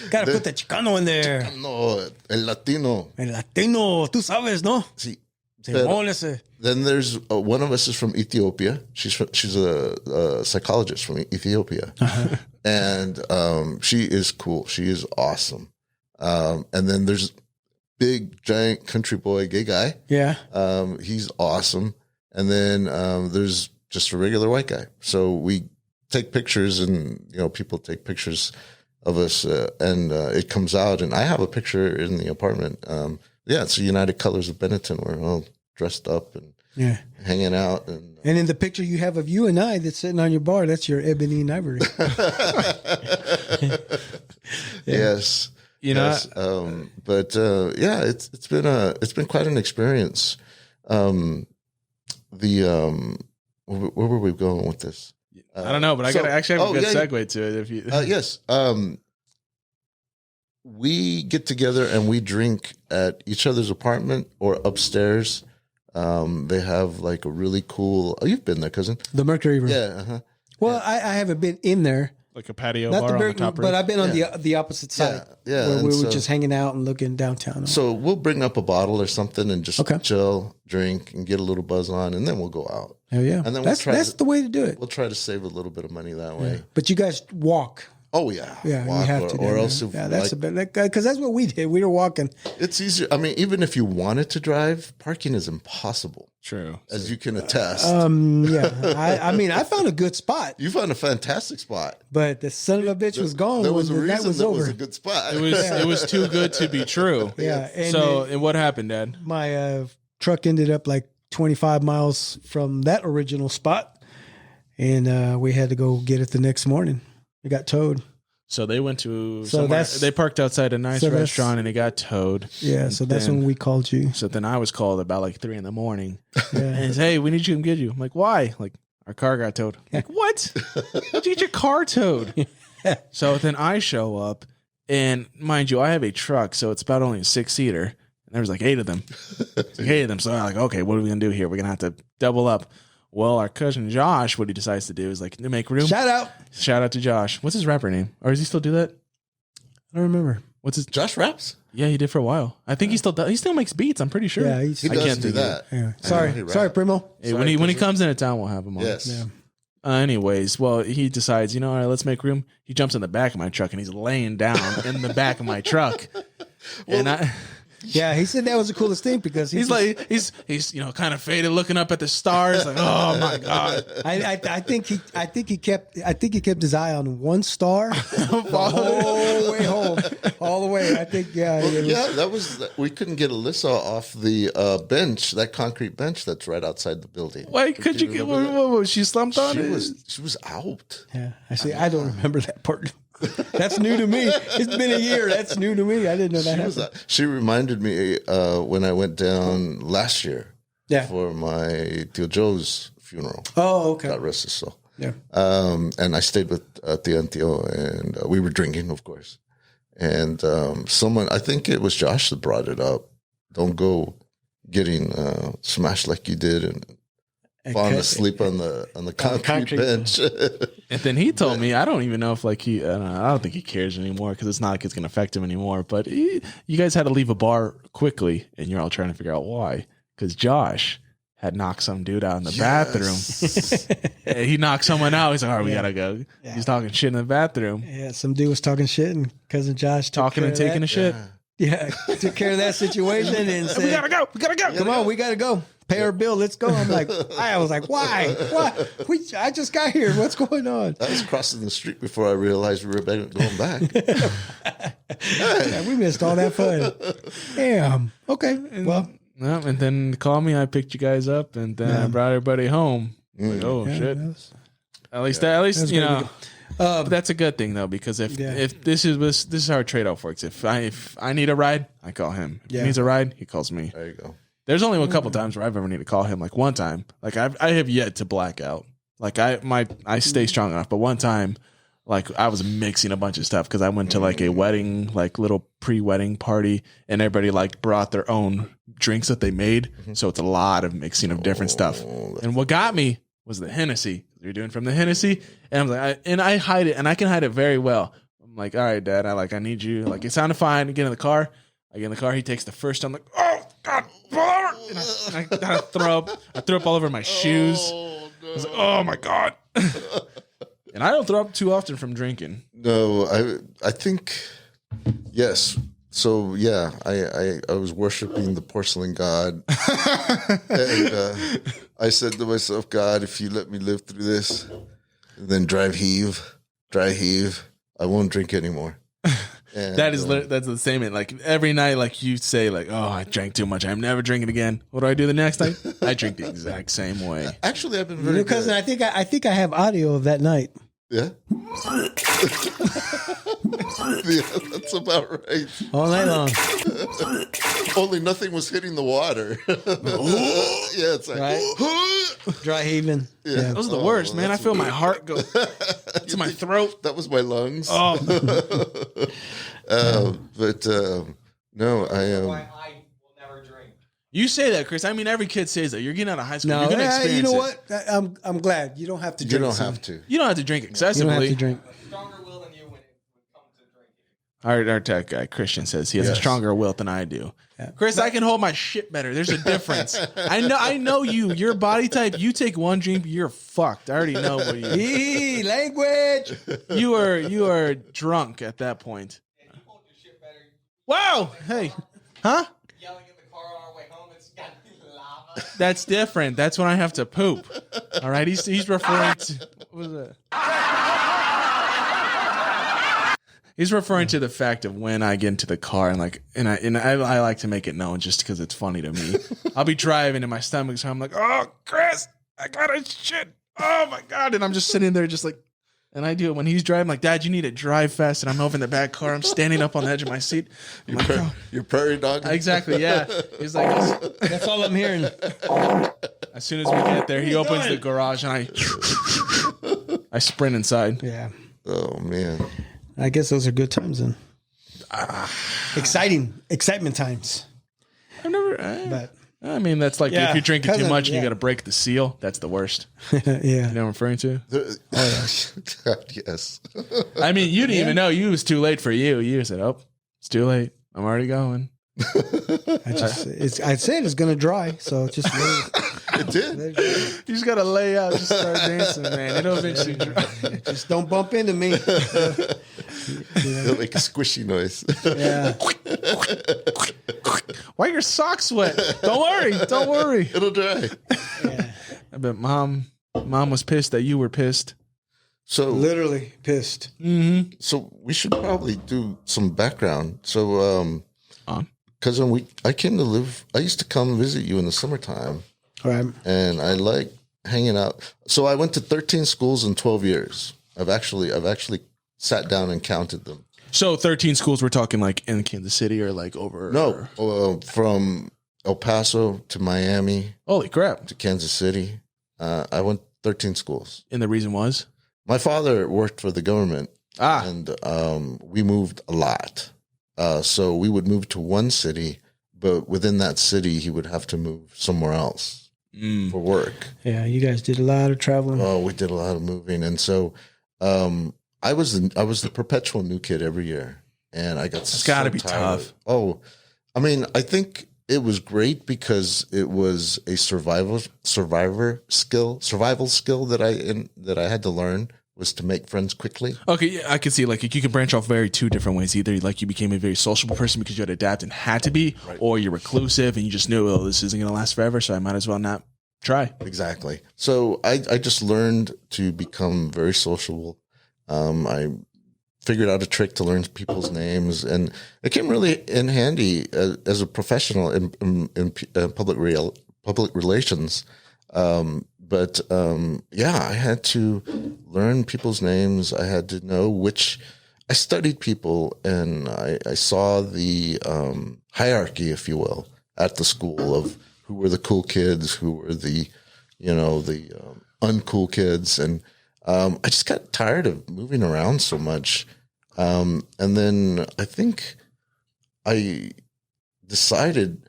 gotta put the Chicano in there. No, el Latino. El Latino, tú sabes, ¿no? Sí. Simón ese. Then there's one of us is from Ethiopia. She's a psychologist from Ethiopia, and she is cool. She is awesome. And then there's big giant country boy gay guy. Yeah. He's awesome. And then there's just a regular white guy. So we take pictures, and people take pictures of us, and it comes out. And I have a picture in the apartment. Yeah, it's the United Colors of Benetton. We're all dressed up and hanging out. And And in the picture you have of you and I that's sitting on your bar, that's your ebony and ivory. yes, You know, yes. But yeah, it's been quite an experience. Where were we going with this? I don't know, but I so- gotta actually have a good yeah, segue to it. If you, Yes. We get together and we drink at each other's apartment or upstairs. They have like a really cool. Oh, you've been there, cousin. The Mercury Room. Yeah. Uh-huh. Well, I haven't been in there. like a patio Not bar the on the Mercury, top but roof. I've been on the opposite side. Yeah, Where and we were so- just hanging out and looking downtown. So we'll bring up a bottle or something and just chill, drink, and get a little buzz on, and then we'll go out. Hell yeah. And then that's the way to do it. We'll try to save a little bit of money that way. But you guys walk. Oh yeah, Yeah, Walk, you have to. or do else that. if, Yeah, that's like, a bit because that's what we did. We were walking. it's easier. I mean, even if you wanted to drive, parking is impossible, True. as you can attest. Yeah. I mean, I found a good spot, You found a fantastic spot. but the son of a bitch was gone There when was a the night reason was that over. was a good spot. It was too good to be true. Yeah. And So, then and what happened, Dad? my truck ended up like 25 miles from that original spot, and we had to go get it the next morning. It got towed. So they went to So somewhere. that's- They parked outside a nice so that's- restaurant and it got towed. Yeah, so that's then- when we called you. So then I was called about like 3 a.m. And Yeah. it's, hey, we need you to come get you. I'm like, why? Like, our car got towed. I'm like, what? How'd you get your car towed? So then I show up, and mind you, I have a truck, so it's about only a 6-seater. And there was like 8 of them. It's like 8 of them. So I'm like, okay, what are we gonna do here? We're gonna have to double up. Well, our cousin Josh, what he decides to do is like to make room. Shout out to Josh. What's his rapper name? Or does he still do that? I don't remember. What's his? Josh raps. Yeah, he did for a while. I think he still does. He still makes beats. I'm pretty sure. Yeah, He I does can't do think of that. Yeah. I know he Sorry, raps. Primo. Hey, Sorry, when he cousin. comes into town, we'll have him on. Yes. Yeah. Anyways, well, he decides, all right, let's make room. He jumps in the back of my truck and he's laying down in the back of my truck. And Yeah, he said that was the coolest thing because He's kind of faded, looking up at the stars, like, oh my god. I think he kept his eye on one star the whole way home, all the way. I think we couldn't get Alyssa off the bench, that concrete bench that's right outside the building. Why could you get? What, she slumped on it? She was out. Yeah, I see. I don't remember that part. That's new to me. It's been a year. That's new to me. I didn't know that. She reminded me when I went down last year for my Tio Joe's funeral. Oh, okay. God rest his soul. Yeah. And I stayed with Tia and Tio, and we were drinking, of course. And someone, I think it was Josh that brought it up. Don't go getting smashed like you did and falling asleep on the concrete bench. And then he told me, I don't even know if I don't think he cares anymore because it's not like it's going to affect him anymore. But you guys had to leave a bar quickly, and you're all trying to figure out why. Because Josh had knocked some dude out in the bathroom. He knocked someone out. He's like, all right, we got to go. Yeah. He's talking shit in the bathroom. Yeah, some dude was talking shit, and cousin Josh talking and taking a shit. Yeah, took care of that situation and said, we got to go. We got to go. Come on, we got to go. Pay our bill. Let's go. I was like, why? What? I just got here. What's going on? I was crossing the street before I realized we were going back. Yeah, we missed all that fun. Damn. Okay. And then call me. I picked you guys up, and then I brought everybody home. Like, shit. At least you know. But that's a good thing though, because if this is how our trade off works. If I need a ride, I call him. If he needs a ride, he calls me. There you go. There's only a couple times where I've ever needed to call him. Like one time, like I have yet to black out. Like I stay strong enough. But one time, like I was mixing a bunch of stuff because I went to like a wedding, like little pre-wedding party, and everybody like brought their own drinks that they made. So it's a lot of mixing of different stuff. And what got me was the Hennessy. You're doing from the Hennessy, and I'm like, I hide it, and I can hide it very well. I'm like, all right, Dad, I need you. Like it sounded fine. I get in the car. He takes the first. I'm like, oh God, and I throw up. I threw up all over my shoes. Oh, no. I was like, oh my God. And I don't throw up too often from drinking. No, I think yes. So yeah, I was worshiping the porcelain god, and I said to myself, God, if you let me live through this, and then dry heave, I won't drink anymore. And, that's the same. Like every night, like you say, like, oh, I drank too much. I'm never drinking again. What do I do the next night? I drink the exact same way. Actually, I've been very cousin. I think I have audio of that night. Yeah. Yeah, that's about right. All night long. Only nothing was hitting the water. Yeah, it's like right? Dry heaving. Yeah. Those are the worst, man. I feel my heart go to my throat. That was my lungs. Oh. But no, Why I will never drink. You say that, Chris. I mean, every kid says that. You're getting out of high school. No, you're gonna experience you know it. what? I'm glad you don't have to. you Drink don't soon. have to. You don't have to drink You excessively. don't have to drink. A stronger will than you when it comes to drinking. Our tech guy Christian says he has a stronger will than I do. Yeah. Chris, I can hold my shit better. There's a difference. I know you. Your body type. You take one drink, you're fucked. I already know what you. Language. You are drunk at that point. And you hold your shit better. Wow. Hey. Huh? Yelling in the car on our way home, it's got to be lava. That's different. That's when I have to poop. All right. He's referring to what was it? He's referring to the fact of when I get into the car and I like to make it known just because it's funny to me. I'll be driving and my stomach's hurt. I'm like, oh, Chris, I got a shit. Oh my God. And I'm just sitting there just like, and I do it when he's driving, like, Dad, you need to drive fast. And I'm over in the back car. I'm standing up on the edge of my seat. Your prairie dog? Exactly. Yeah. He's like, That's all I'm hearing. as soon as we get there, he opens the garage and I sprint inside. Yeah. Oh, man. I guess those are good times then. Excitement times. I've never, But I mean, that's like if you're drinking too much and you yeah. got to break the seal. That's the worst. yeah. You know what I'm referring to? Yes. I mean, you didn't even know. You was too late for you. You said, "Oh, it's too late. I'm already going." I said it's gonna dry, so just It did. You just gotta lay out, just start dancing, man. It'll eventually dry. just don't bump into me. It'll make a squishy noise. Yeah. Why are your socks wet? Don't worry. Don't worry. It'll dry. Yeah. I bet mom was pissed that you were pissed. So Literally pissed. Mm-hmm. So we should probably do some background. So, because I used to come visit you in the summertime, All right. and I like hanging out. So I went to 13 schools in 12 years. I've actually sat down and counted them. So 13 schools, we're talking like in Kansas City or like over? No, from El Paso to Miami Holy crap. to Kansas City. I went 13 schools. And the reason was? My father worked for the government, Ah. and we moved a lot. So we would move to one city, but within that city, he would have to move somewhere else for work. Yeah, you guys did a lot of traveling. Oh, we did a lot of moving, and so I was the perpetual new kid every year, and I got. It's got to be tough. Oh, I mean, I think it was great because it was a survival skill that I had to learn, was to make friends quickly. Okay, yeah, I can see like you can branch off very two different ways. Either like you became a very sociable person because you had to adapt and had to be, Right. or you're reclusive and you just knew, oh, this isn't going to last forever, so I might as well not try. Exactly. So I just learned to become very sociable. I figured out a trick to learn people's names, and it came really in handy as a professional in public relations. Yeah, I had to learn people's names. I had to know I studied people, and I saw the hierarchy, if you will, at the school of who were the cool kids, who were the uncool kids. And I just got tired of moving around so much. And then I think I decided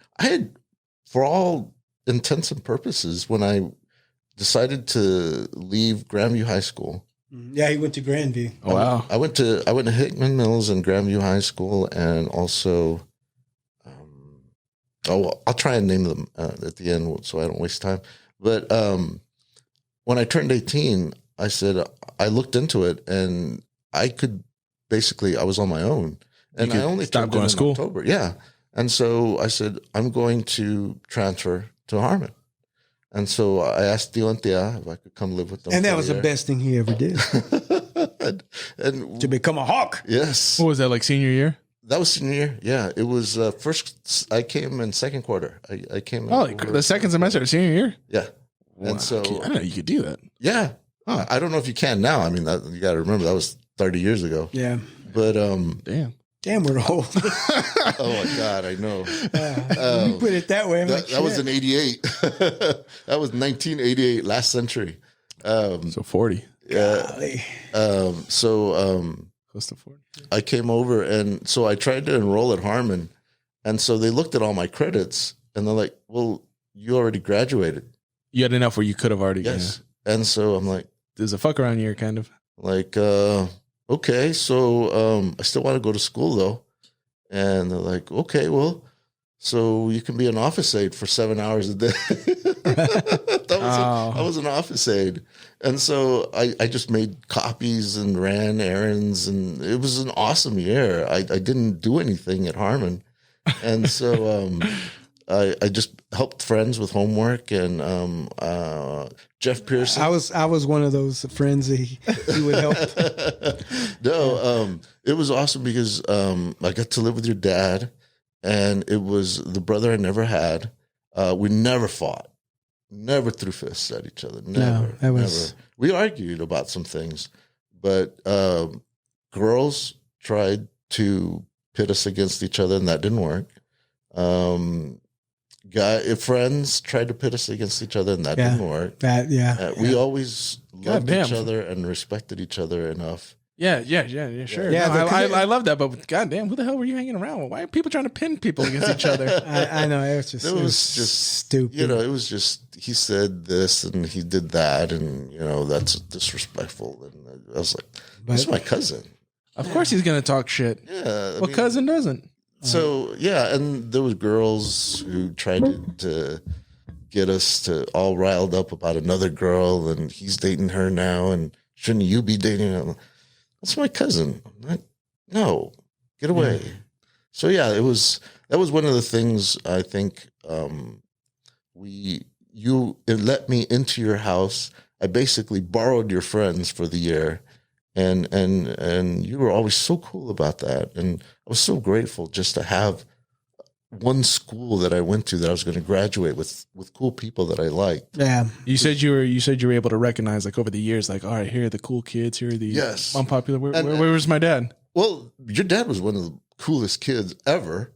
for all intents and purposes, when I decided to leave Grandview High School. Yeah, he went to Grandview. Oh, wow. I went to Hickman Mills and Grandview High School, and also, I'll try and name them at the end so I don't waste time. But when I turned 18, I said I looked into it, and I was on my own, and I only stop turned going in to school. October. Yeah, and so I said I'm going to transfer to Harmon. And so I asked Diontia if I could come live with them. And that for was a the year. best thing he ever did. and To become a hawk. yes, What was that, like senior year? that was senior year. Yeah, it was first. I came in second quarter. I came. in Oh, like over- the second semester of senior year? Yeah, Wow. and so I didn't know you could do that. yeah, I don't know if you can now. I mean, you got to remember that was 30 years ago. Yeah. But Damn. We're old. oh my God, I know. You put it that way. I'm like, That was shit. in '88. That was 1988, last century. So 40. Golly. Close to 40. I came over, and so I tried to enroll at Harmon, and so they looked at all my credits, and they're like, "Well, you already graduated." You had enough where you could have already. Yes, and so I'm like, There's a fuck around year, kind of. Okay, so I still want to go to school though, and they're like, okay, well, so you can be an office aide for 7 hours a day. I was an office aide, and so I just made copies and ran errands, and it was an awesome year. I didn't do anything at Harmon, and so I just helped friends with homework, and Jeff Pearson. I was one of those friends that he would help. No, it was awesome because I got to live with your dad, and it was the brother I never had. We never fought, never threw fists at each other. Never, that was- never. We argued about some things, but girls tried to pit us against each other, and that didn't work. Friends tried to pit us against each other, and that didn't work. We always loved each other and respected each other enough. Yeah, sure. Yeah, No, because I love that, but goddamn, who the hell were you hanging around with? Why are people trying to pin people against each other? I know it was just stupid. It was just he said this and he did that, and that's disrespectful. And I was like, "This is my cousin." Of course, he's gonna talk shit. Yeah, What cousin doesn't? So yeah, and there was girls who tried to get us to all riled up about another girl, and he's dating her now, and shouldn't you be dating her? That's my cousin. No, get away. So yeah, it was that was one of the things I think you let me into your house. I basically borrowed your friends for the year, and you were always so cool about that, and I was so grateful just to have one school that I went to that I was going to graduate with cool people that I liked. Yeah. You said you were able to recognize like over the years, like, all right, here are the cool kids, here are the unpopular. Where was my dad? Well, your dad was one of the coolest kids ever.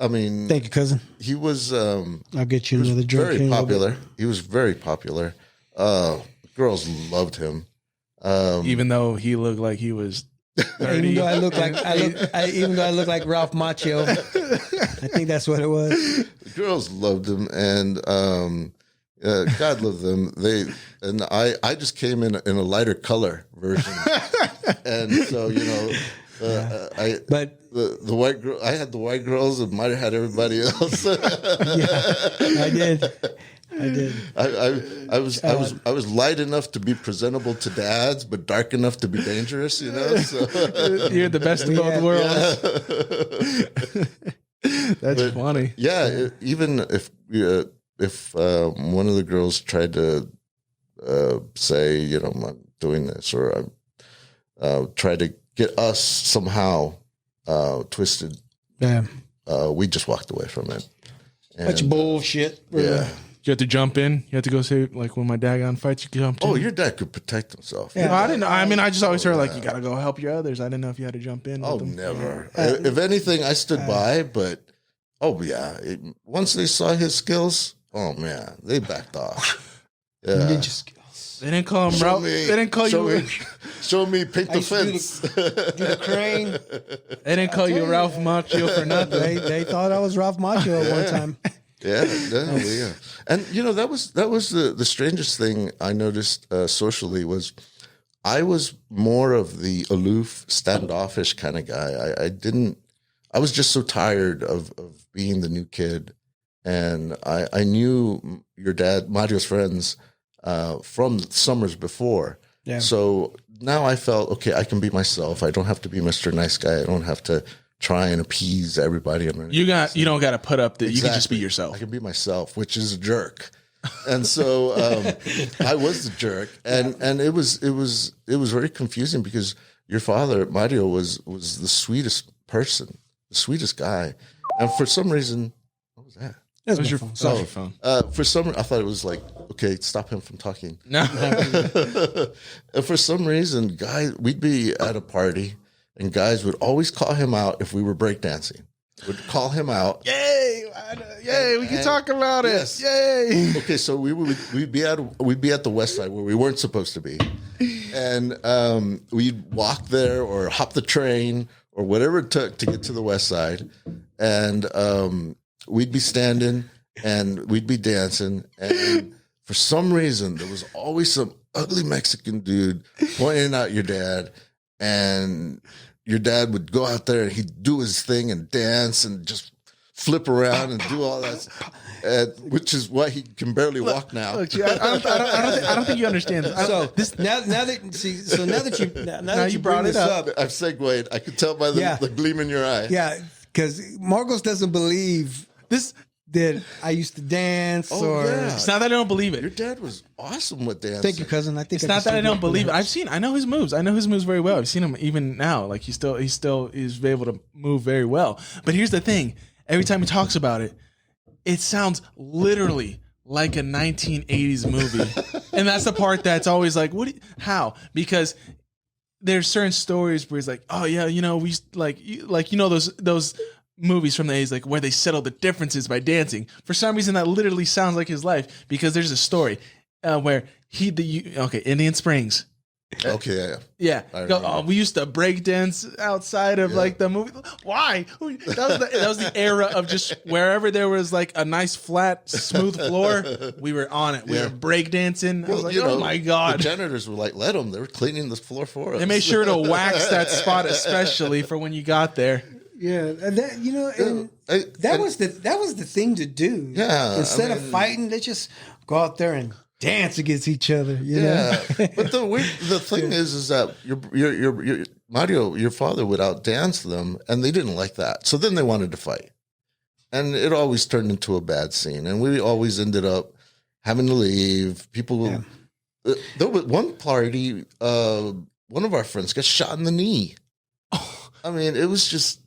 I mean, Thank you, cousin. he was. I'll get you another drink. Very popular. He was very popular. Girls loved him. Even though he looked like he was 30. Even though I look like Ralph Macchio. I think that's what it was. Girls loved him, and God loved them. I just came in a lighter color version, and so But the white girl. I had the white girls, and might have had everybody else. yeah, I did. I was light enough to be presentable to dads, but dark enough to be dangerous. So. You're the best of both worlds. That's funny. Yeah, even if one of the girls tried to say, I'm doing this, or I try to get us somehow twisted, we just walked away from it. That's bullshit. Yeah. You had to jump in. You had to go say, like, when my dad got in fights, you jumped in. Oh, your dad could protect himself. Yeah. No, I didn't know. I mean, I just always heard, like, you got to go help your others. I didn't know if you had to jump in. Oh, with them. never. If anything, I stood by, but, once they saw his skills, oh, man, they backed off. Yeah. Ninja skills. They didn't call him Ralph. They didn't call you. Show me paint the fence. Do the crane. They didn't call you Ralph Macchio for nothing. They thought I was Ralph Macchio at one time. Yeah. And that was the strangest thing I noticed socially was I was more of the aloof, standoffish kind of guy. I was just so tired of being the new kid, and I knew your dad, Mario's friends, from summers before. Yeah. So now I felt okay. I can be myself. I don't have to be Mr. Nice Guy. I don't have to try and appease everybody. You don't got to put up that. Exactly. You can just be yourself. I can be myself, which is a jerk. And so I was the jerk, and it was very confusing because your father Mario was the sweetest person, the sweetest guy, and for some reason, what was that? That was your phone. Sorry. Phone. For some, I thought it was like, okay, stop him from talking. No. And for some reason, we'd be at a party. And guys would always call him out if we were breakdancing. Would call him out. Yay! We can talk about it. Yes. Yay! Okay, so we'd be at the west side where we weren't supposed to be, and we'd walk there or hop the train or whatever it took to get to the west side, and we'd be standing and we'd be dancing, and for some reason there was always some ugly Mexican dude pointing out your dad. And your dad would go out there and he'd do his thing and dance and just flip around and do all that, which is why he can barely walk now. Look, I don't think you understand. Now that you brought it up, I've segued. I could tell by the gleam in your eye. Yeah, because Marcos doesn't believe this. That I used to dance, It's not that I don't believe it. Your dad was awesome with dancing. Thank you, cousin. I think it's not that I don't believe it. I know his moves. I know his moves very well. I've seen him even now. Like he still is able to move very well. But here's the thing: every time he talks about it, it sounds literally like a 1980s movie, and that's the part that's always like, how? Because there's certain stories where he's like, oh yeah, we those movies from the 80s, like where they settle the differences by dancing. For some reason, that literally sounds like his life because there's a story where Indian Springs. Okay, yeah. We used to break dance outside of like the movie. Why? That was the era of just wherever there was like a nice flat smooth floor, we were on it. We were break dancing. I was like, oh my god! The janitors were like, let them. They were cleaning the floor for us. They made sure to wax that spot especially for when you got there. Yeah, that was the thing to do. Yeah, instead of fighting, they just go out there and dance against each other. You know? But the thing is that your Mario, your father would outdance them, and they didn't like that. So then they wanted to fight. and it always turned into a bad scene, and we always ended up having to leave. People, there was one party. One of our friends got shot in the knee. I mean, it was.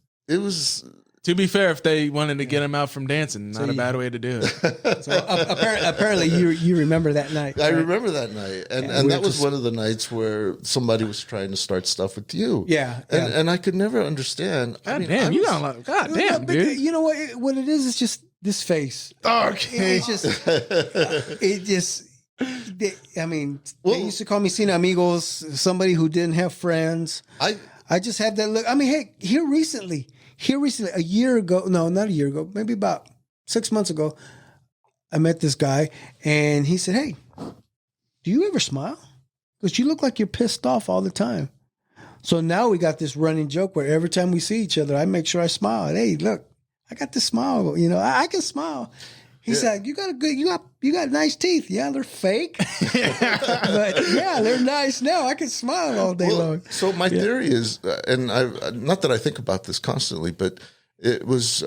To be fair, if they wanted to get him out from dancing, not a bad way to do it. So apparently you remember that night. I right? remember that night, and that was one of the nights where somebody was trying to start stuff with you. Yeah, and I could never understand. God damn, you got a lot. God damn, but dude. you know what it is? It's just this face. Okay. It's just. I mean, they used to call me Sin Amigos, somebody who didn't have friends. I just had that look. I mean, hey, here recently, a year ago, no, not a year ago, maybe about 6 months ago, I met this guy and he said, "Hey, do you ever smile? Because you look like you're pissed off all the time." So now we got this running joke where every time we see each other, I make sure I smile. And, hey, look, I got this smile. You know, I can smile. He said, "You got nice teeth. Yeah, they're fake, but yeah, they're nice now. I can smile all day long." So my theory is, and I not that I think about this constantly, but it was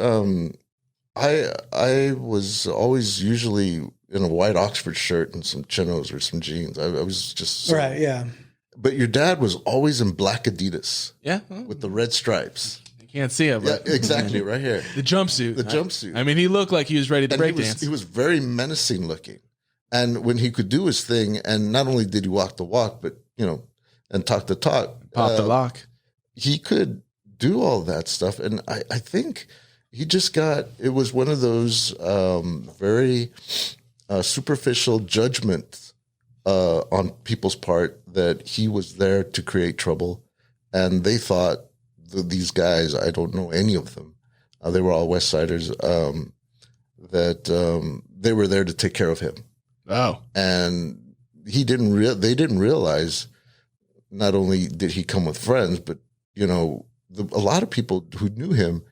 I was always usually in a white Oxford shirt and some chinos or some jeans. I was just Right, yeah. But your dad was always in black Adidas, Yeah, with the red stripes. can't see it, but Yeah, exactly, right here. the jumpsuit. The jumpsuit. I mean, he looked like he was ready to break dance. He was very menacing looking. And when he could do his thing, and not only did he walk the walk, but, and talk the talk. Pop the lock. He could do all that stuff. And I think he just it was one of those very superficial judgments on people's part that he was there to create trouble. And they thought, these guys, I don't know any of them. They were all West Siders. That they were there to take care of him. Oh, and they didn't realize. Not only did he come with friends, but a lot of people who knew him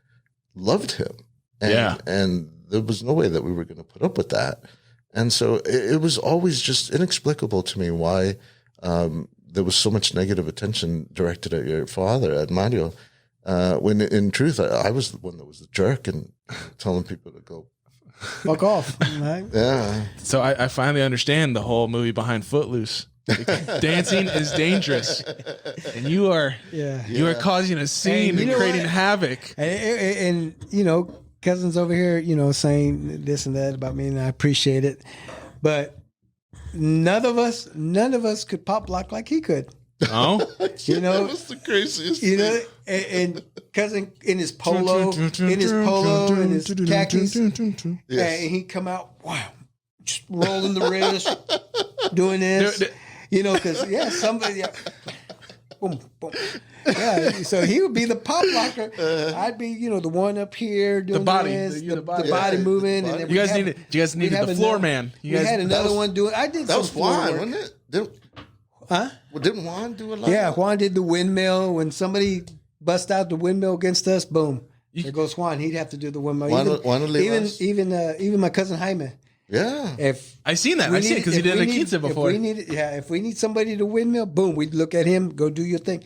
loved him. And there was no way that we were going to put up with that. And so it was always just inexplicable to me why there was so much negative attention directed at your father, at Mario. When in truth, I was the one that was the jerk and telling people to go fuck off. Right? Yeah. So I finally understand the whole movie behind Footloose. Dancing is dangerous, and you are causing a scene and creating havoc. And cousins over here, saying this and that about me, and I appreciate it, but none of us could pop lock like he could. Oh, that was the craziest. And cousin in his polo, and his khakis, and he come out, wow, just rolling the wrist, doing this, because somebody, boom, boom, so he would be the pop locker. I'd be, the one up here doing the body, this, the body moving, and then you guys needed the floor man. We had another one doing. I did. That was floor Juan, work. wasn't it? Huh? Well, didn't Juan do a lot? Yeah, Juan did the windmill. When somebody bust out the windmill against us, boom, there goes Juan. He'd have to do the windmill. Even my cousin Jaime. Yeah. If I seen that, I've seen it because he did it at Quince before. If we need somebody to windmill, boom, we'd look at him, go do your thing,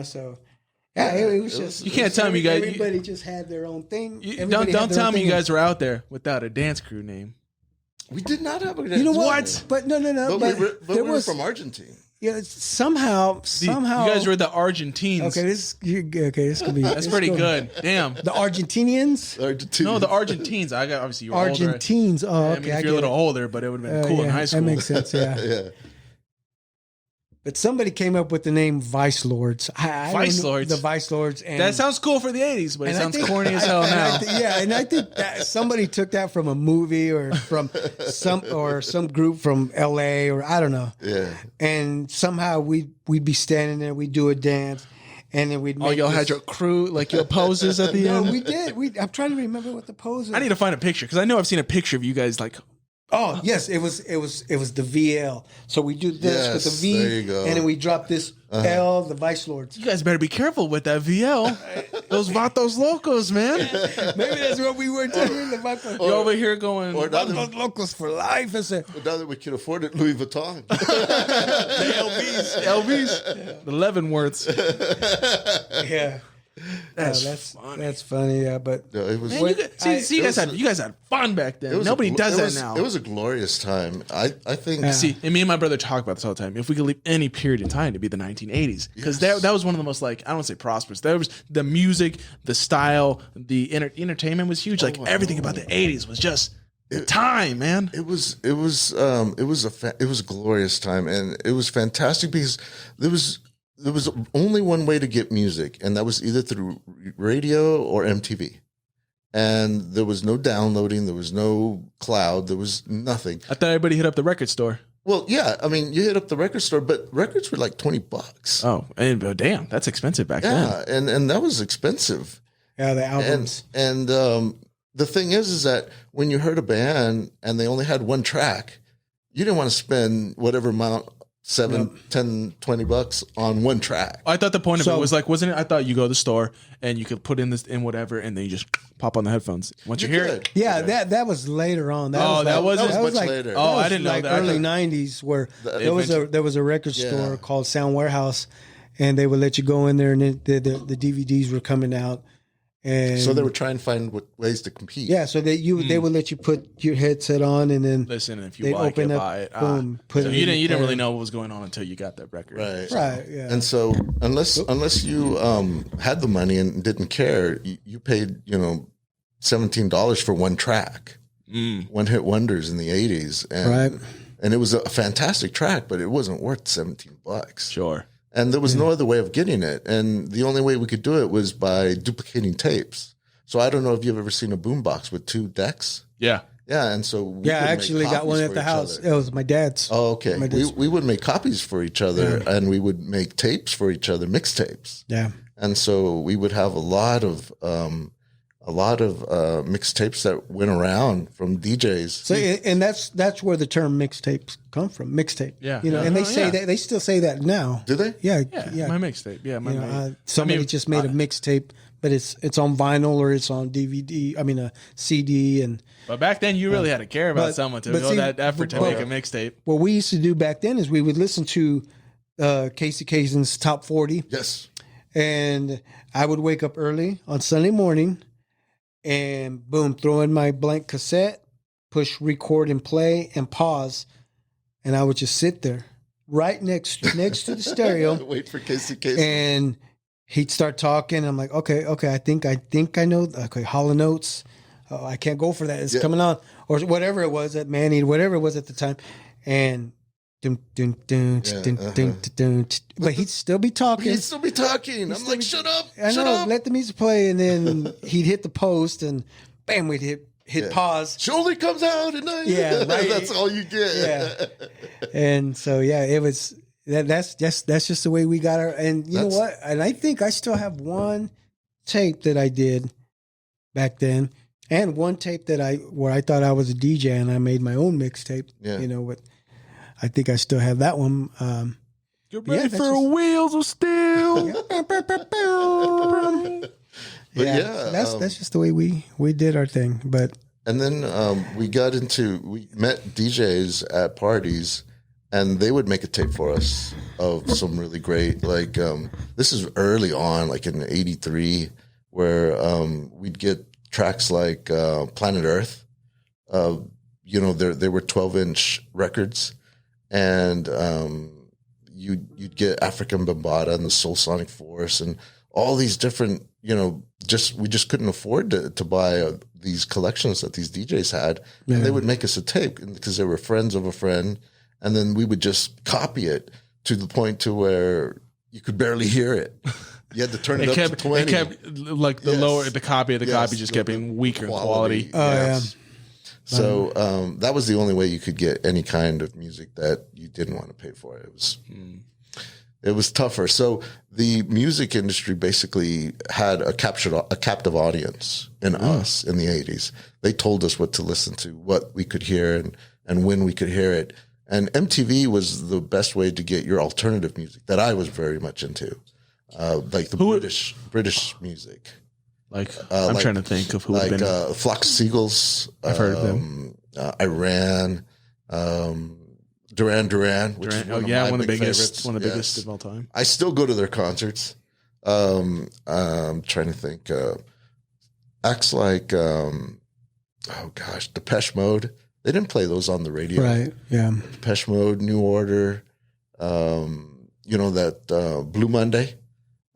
So yeah, it was just. You can't tell me, you guys. Everybody just had their own thing. Don't tell me you guys were out there without a dance crew name. We did not have a dance. You know what? what? But no. But we were from Argentina. Yeah, somehow you guys were the Argentines. Okay, this could be. That's pretty good. Damn. The Argentinians. No, the Argentines. I got obviously you were older. Argentines. Oh, okay. I mean, if you're a little older, but it would have been cool in high school. That makes sense. Yeah. Yeah. But somebody came up with the name Vice Lords. Vice Lords? The Vice Lords. And That sounds cool for the 80s, but it sounds corny as hell now. And I think that somebody took that from a movie or from some group from LA or I don't know. Yeah. And somehow we'd be standing there, we'd do a dance, and then we'd make y'all had your crew, like your poses at the end? No, we did. I'm trying to remember what the pose was. I need to find a picture because I know I've seen a picture of you guys like. Oh yes, it was the VL. So we do this with the V, there you go. and then we drop this L, the Vice Lords. You guys better be careful with that VL. Those Vatos Locos, man. Maybe that's what we were doing. You're over here going. Or Vatos Locos for life. now that we can afford it, Louis Vuitton. LVs, the Leavenworths. Yeah. That's funny. That's funny. Yeah, but No, it was. Man, you guys had fun back then. Nobody does that now. It was a glorious time. I think. Yeah. See, and me and my brother talk about this all the time. If we could leave any period in time, to be the 1980s, because that was one of the most, like, I don't want to say prosperous. That was the music, the style, the entertainment was huge. Like everything about the 80s was just the time, man. It was a glorious time, and it was fantastic because there was only one way to get music, and that was either through radio or MTV. And there was no downloading, there was no cloud, there was nothing. I thought everybody hit up the record store. Well, yeah, I mean, you hit up the record store, but records were like $20. Oh, and damn, that's expensive back then. Yeah, and that was expensive. yeah, the albums. And the thing is that when you heard a band and they only had one track, you didn't want to spend whatever amount, $7, $10, $20 on one track. I thought the point of So- it was like, wasn't it? I thought you go to the store and you could put in this in whatever, and then you just pop on the headphones. Once you hear could. it, Yeah, that was later on. That Oh, was that wasn't- That was much later. Oh, I was didn't know like that. I early thought- '90s where The there was a record Yeah. store called Sound Warehouse, and they would let you go in there, and the DVDs were coming out, and So they were trying to find ways to compete. yeah, so they would let you put your headset on, and then listen, if you they'd like open it, up, buy it. boom, put So it you in didn't your really player. know what was going on until you got that record. Right. Right, yeah. And so unless you had the money and didn't care, you paid, $17 for one track. One hit wonders in the 80s. And, Right. and it was a fantastic track, but it wasn't worth $17. Sure. And there was no other way of getting it. And the only way we could do it was by duplicating tapes. So I don't know if you've ever seen a boombox with two decks. Yeah. Yeah, and so we Yeah, would I make actually got copies one for at the each house. other. It was my dad's. Oh, okay. My dad's- We would make copies for each other, and we would make tapes for each other, mixtapes. Yeah. And so we would have a lot of mixtapes that went around from DJs. So and that's where the term mixtapes come from. Mixtape. Yeah. And they Yeah. say that they still say that now. Do they? Yeah. Yeah. My mixtape. Yeah. My Somebody just made a mixtape, but it's on vinyl or it's on DVD. I mean a CD. And But back then, you really had to care about but- someone to but go see, that effort to but- make a mixtape. what we used to do back then is we would listen to Casey Kasem's Top 40, Yes. and I would wake up early on Sunday morning, and boom, throw in my blank cassette, push record and play and pause, and I would just sit there right next to the stereo, Wait for Casey Kasem. and he'd start talking. I'm like, okay, I think I know. Okay, Hall and Oates. Oh, I can't go for that. It's coming on, or whatever it was at Manny, whatever it was at the time, and. Dun, dun, dun, Yeah, dun, dun, dun, dun. But he'd still be talking. He'd still be talking. I'm still like, be- shut up. I shut know. up. Let the music play, and then he'd hit the post, and bam, we'd hit Yeah. pause. Shoulder comes out at night. Yeah, right. That's all you get. Yeah. And so it was that's just the way we got our. And you know what? And I think I still have one tape that I did back then, and one tape where I thought I was a DJ and I made my own mixtape. Yeah. With I think I still have that one. Get ready ready for for wheels wheels of steel. But that's just the way we did our thing. But And then we met DJs at parties, and they would make a tape for us of some really great, like, this is early on, like in '83, where we'd get tracks like Planet Earth. They were 12-inch records, and you'd get African Bambaataa and the Soul Sonic Force and all these different, we just couldn't afford to buy these collections that these DJs had. Yeah. And they would make us a tape because they were friends of a friend. And then we would just copy it to the point to where you could barely hear it. You had to turn it up to 20. It kept like the Yes. lower, the copy of the Yes, copy just kept being weaker in quality. Oh, yeah. So that was the only way you could get any kind of music that you didn't want to pay for. It was tougher. So the music industry basically had a captive audience in us in the 80s. They told us what to listen to, what we could hear, and when we could hear it. And MTV was the best way to get your alternative music that I was very much into, like the British music. Like I'm trying to think of who would have been. Flock of Seagulls. I've heard of them. Iran. Duran Duran, which is one of the big biggest, favorites. one of the biggest Yes. of all time. I still go to their concerts. I'm trying to think. Acts like, Depeche Mode. They didn't play those on the radio. Right. Yeah. Depeche Mode, New Order. That Blue Monday.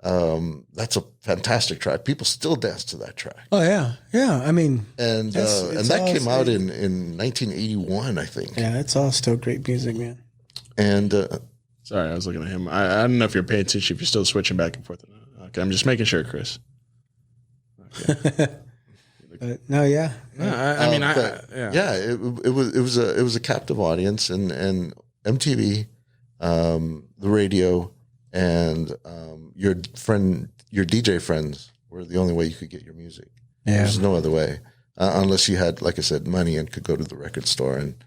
That's a fantastic track. People still dance to that track. Oh yeah, yeah. I mean, And that came out in 1981, I think. yeah, it's all still great music, man. And Sorry, I was looking at him. I don't know if you're paying attention, if you're still switching back and forth. Okay, I'm just making sure, Chris. But no, yeah. It was a captive audience, and MTV, the radio, and your DJ friends were the only way you could get your music. Yeah. There's no other way, unless you had, like I said, money and could go to the record store and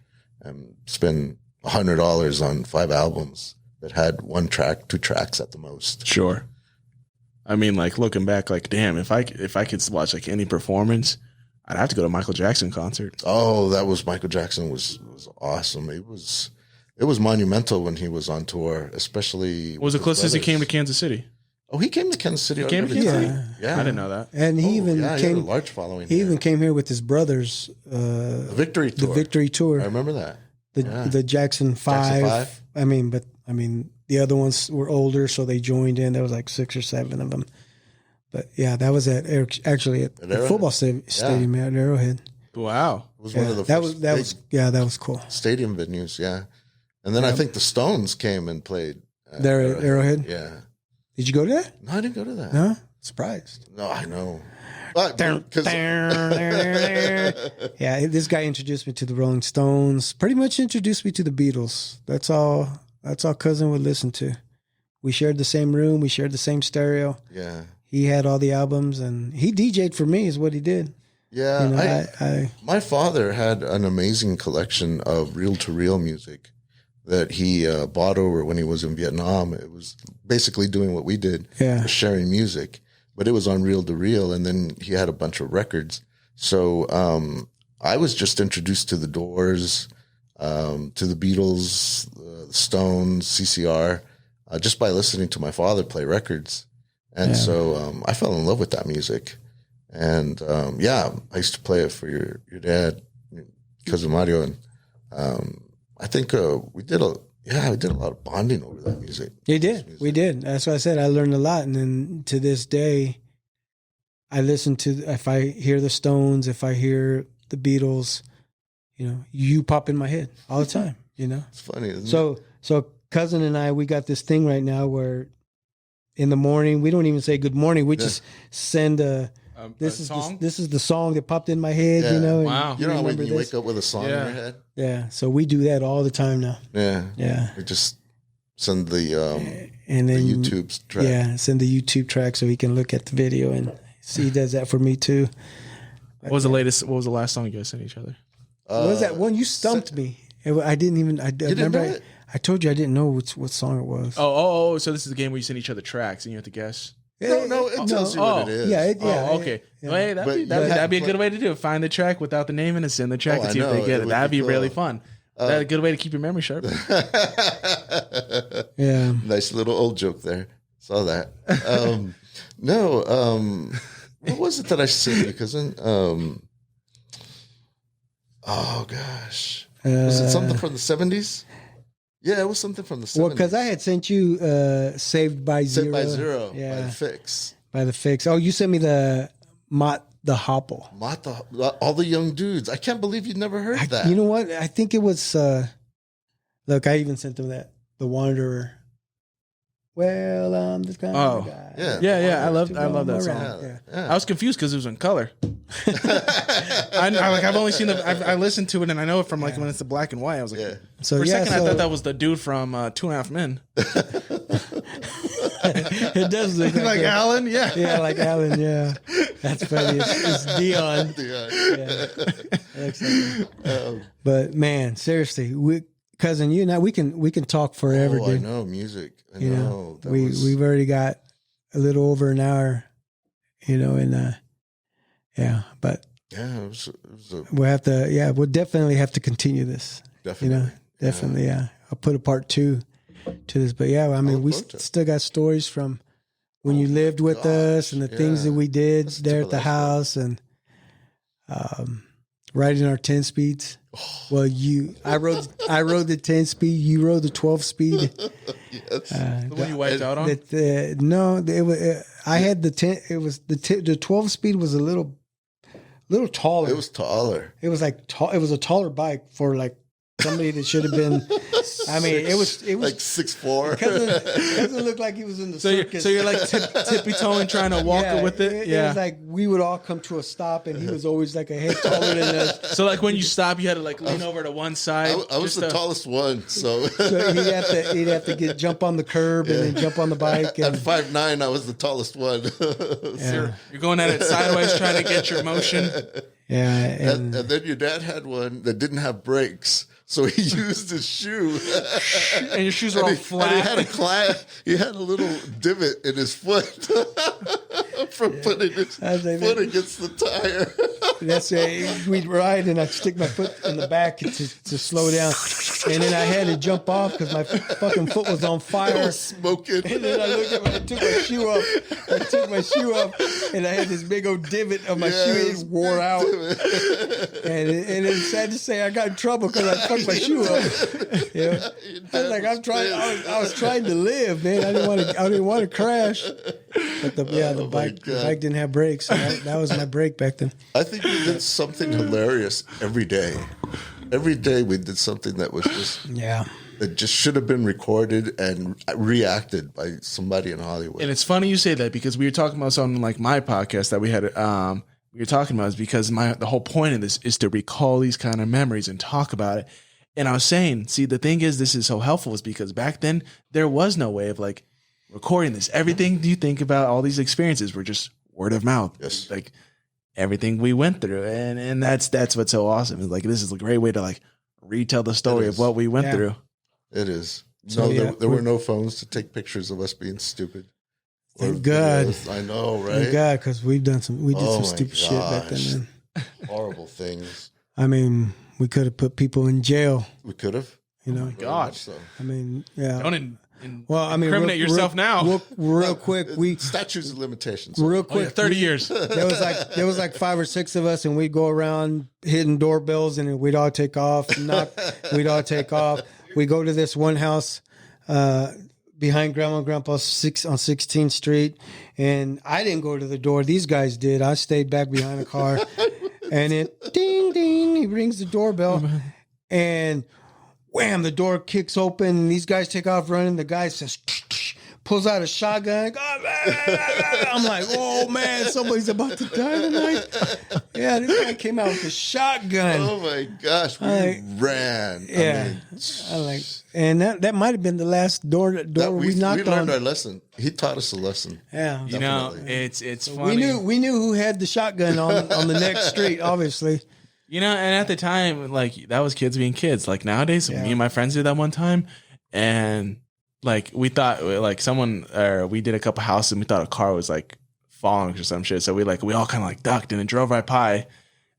spend $100 on 5 albums that had 1 track, 2 tracks at the most. Sure. I mean, like, looking back, like, damn, if I could watch like any performance, I'd have to go to Michael Jackson concert. Oh, that was Michael Jackson was awesome. It was monumental when he was on tour, especially. What was the closest he came to Kansas City? Oh, he came to Kansas City. He came to Kansas City? Yeah. I didn't know that. And he he had came. a large following. He even came here with his brothers. The Victory Tour. The Victory Tour. I remember that. The Jackson 5. Jackson 5. I mean, the other ones were older, so they joined in. There was like 6 or 7 of them. But yeah, that was at the football stadium at Arrowhead. Wow. It was one of the first that was cool. stadium venues. Yeah, and then I think the Stones came and played There at Arrowhead. Yeah. Did you go to that? No, I didn't go to that. No, surprised. No, I know. But Yeah, this guy introduced me to the Rolling Stones. Pretty much introduced me to the Beatles. That's all cousin would listen to. We shared the same room. We shared the same stereo. Yeah. He had all the albums, and he DJ'd for me is what he did. Yeah. My father had an amazing collection of reel-to-reel music that he bought over when he was in Vietnam. It was basically doing what we did, sharing music, but it was on reel-to-reel, and then he had a bunch of records. So I was just introduced to the Doors, to the Beatles, the Stones, CCR, just by listening to my father play records. And so I fell in love with that music. And I used to play it for your dad, cousin Mario, and I think we did a lot of bonding over that music. We did. That's what I said. I learned a lot, and then to this day, I listen to. If I hear the Stones, if I hear the Beatles, you pop in my head all the time. It's funny. Isn't it? So cousin and I, we got this thing right now where in the morning we don't even say good morning. We just send this is the song that popped in my head. Wow. When you wake up with a song in your head. Yeah. So we do that all the time now. Yeah. Yeah. We just send the and then the YouTube track. Yeah, send the YouTube track so he can look at the video, and he does that for me too. What was the last song you guys sent each other? What was that one? You stumped me. I didn't even. I remember. I told you I didn't know what song it was. Oh! So this is the game where you send each other tracks and you have to guess. No, it tells you what it is. Yeah. Okay. Yeah. Well, hey, that'd be a good way to do it. Find the track without the name and send the track and see if they get it. That'd be really fun. That's a good way to keep your memory sharp. Yeah. Nice little old joke there. Saw that. What was it that I sent you? Because oh gosh, was it something from the 70s? Yeah, it was something from the 70s. Well, because I had sent you Saved by Zero. Saved by Zero. Yeah. By the Fix. By the Fix. Oh, you sent me the Mott the Hopple. All the young dudes. I can't believe you'd never heard that. You know what? I think it was. Look, I even sent them that The Wanderer. Well, I'm this kind of guy. Yeah. I love that song. Yeah. I was confused because it was in color. I've only seen I listened to it and I know it from when it's the black and white. I was like, for a second I thought that was the dude from 2.5 Men. It does look like Alan. Yeah, like Alan. Yeah, that's funny. It's Dion. Yeah. But man, seriously, cousin, you and I, we can talk forever. I know music. I know. We've already got a little over an hour. But it was we'll definitely have to continue this. Definitely. Definitely. Yeah. I'll put a part 2 to this, but we still got stories from when you lived with us and the things that we did That's there at the house and riding our 10 speeds. Well, I rode the 10 speed. You rode the 12 speed. Yes. The one you wiped out on? No, it was. I had the 10. It was the 12 speed was a little taller. It was taller. It was like it was a taller bike for like somebody that should have been. I mean, it was like 6'4". It looked like he was in the circus. So you're like tippy toeing trying to walk with it. It was like we would all come to a stop, and he was always like a head taller than us. So like when you stop, you had to like lean over to one side. I was the tallest one, so he'd have to jump on the curb and then jump on the bike. At 5'9", I was the tallest one. So you're going at it sideways, trying to get your motion. Yeah, and then your dad had one that didn't have brakes, so he used his shoe. And your shoes were all flat. And he had a little divot in his foot from putting his foot against the tire. That's we'd ride, and I'd stick my foot in the back to slow down, and then I had to jump off because my fucking foot was on fire. It was smoking. And then I looked at when I took my shoe off. I took my shoe off, and I had this big old divot of my shoe. It wore out. And it's sad to say I got in trouble because I fucked my shoe up. You know? I was like, I was trying to live, man. I didn't want to crash. But the bike didn't have brakes. So that was my brake back then. I think we did something hilarious every day. Every day we did something that was just that just should have been recorded and reacted by somebody in Hollywood. And it's funny you say that because we were talking about something like my podcast that we had. We were talking about is because the whole point of this is to recall these kind of memories and talk about it. And I was saying, see, the thing is, this is so helpful is because back then there was no way of like recording this. Everything you think about, all these experiences were just word of mouth. Yes. Like everything we went through. And that's what's so awesome. It's like, this is a great way to like retell the story of what we went through. It is. So, there were no phones to take pictures of us being stupid. Thank God. I know, right? Thank God, because we did some stupid shit back then. Man. Horrible things. I mean, we could have put people in jail. We could have. You know, God. So. I mean, yeah. Don't incriminate yourself now. Real quick, statutes of limitations. Real quick, 30 years. There was like 5 or 6 of us, and we'd go around hitting doorbells, and we'd all take off. We'd all take off. We go to this one house behind Grandma and Grandpa's on 16th Street, and I didn't go to the door. These guys did. I stayed back behind the car, and it ding ding. He rings the doorbell, and wham! The door kicks open, and these guys take off running. The guy says, pulls out a shotgun. I'm like, oh man, somebody's about to die tonight. Yeah, this guy came out with a shotgun. Oh my gosh, we ran. Yeah, and that might have been the last door we knocked on. We learned our lesson. He taught us a lesson. Yeah, you know, it's funny. We knew who had the shotgun on the next street, obviously. You know, and at the time, like that was kids being kids. Like nowadays, me and my friends did that one time, and like we thought, like we did a couple houses, and we thought a car was like falling or some shit. So we all kind of like ducked and then drove right by,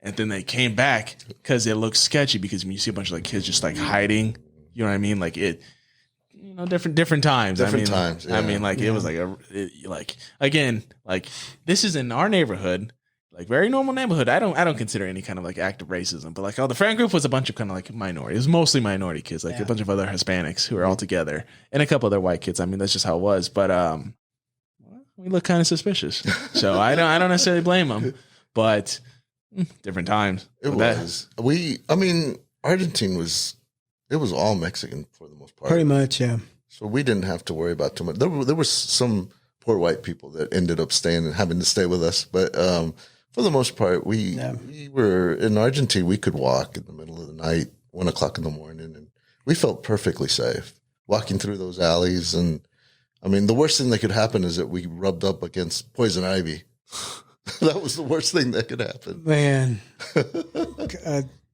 and then they came back because it looked sketchy because when you see a bunch of like kids just like hiding, you know what I mean? Like it, you know, different times. Different times. Yeah. I mean, like it was like again, like this is in our neighborhood. Like very normal neighborhood. I don't consider any kind of like active racism, but like the friend group was a bunch of kind of like minority. It was mostly minority kids, like a bunch of other Hispanics who were all together, and a couple other white kids. I mean, that's just how it was. But we look kind of suspicious, so I don't necessarily blame them. But different times. It was. Argentine was. It was all Mexican for the most part. Pretty much, yeah. So we didn't have to worry about too much. There were some poor white people that ended up staying and having to stay with us, but. For the most part, we were in Argentina. We could walk in the middle of the night, 1 o'clock in the morning, and we felt perfectly safe walking through those alleys. And I mean, the worst thing that could happen is that we rubbed up against poison ivy. That was the worst thing that could happen. Man,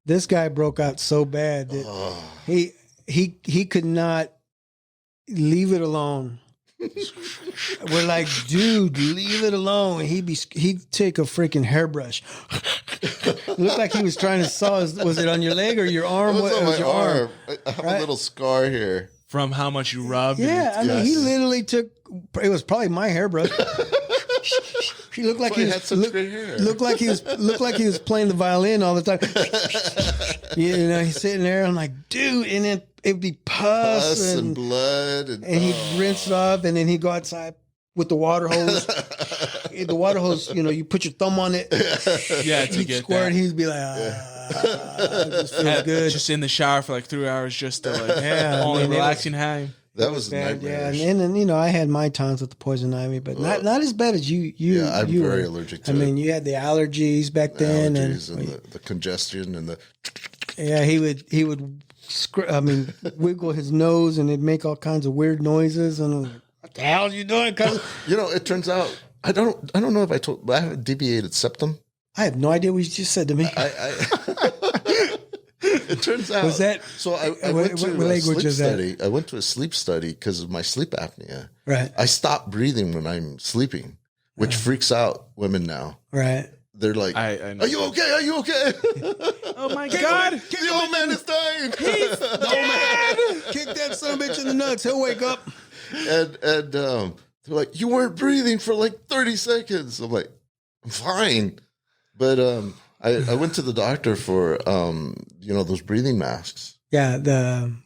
this guy broke out so bad that he could not leave it alone. We're like, dude, leave it alone. He'd take a freaking hairbrush. Looked like he was trying to saw. Was it on your leg or your arm? It was on my arm. I have a little scar here. From how much you rubbed. Yeah, I mean, he literally took. It was probably my hairbrush. He looked like he had such great hair. looked like he was playing the violin all the time. You know, he's sitting there. I'm like, dude, and then it'd be pus and blood, and he'd rinse it off, and then he'd go outside with the water hose. The water hose, you know, you put your thumb on it. Yeah, to He'd get squirt. that. He'd be like, it just feels good. Just in the shower for like 3 hours, just to like Yeah, only I mean, it relaxing him. that was bad, yeah, nightmarish. and then you know I had my times with the poison ivy, but not as bad as you. Yeah, I'm you very were. allergic to I mean, it. you had the allergies back The then, allergies and and the congestion and the yeah, he would, wiggle his nose and it'd make all kinds of weird noises, and I'm like, what the hell are you doing? Cause you know, it turns out I don't know if I told, but I have a deviated septum. I have no idea what you just said to me. It turns out Was that- so? I what- went to what a language sleep is that? study. I went to a sleep study because of my sleep apnea. Right, I stop breathing when I'm sleeping, which freaks out women now. right. They're like, I know. "Are you okay? Are you okay?" Oh my God. The old man is dying. Kick that son of a bitch in the nuts. He'll wake up. and they're like, "You weren't breathing for like 30 seconds." I'm like, "I'm fine," but I went to the doctor for those breathing masks. Yeah,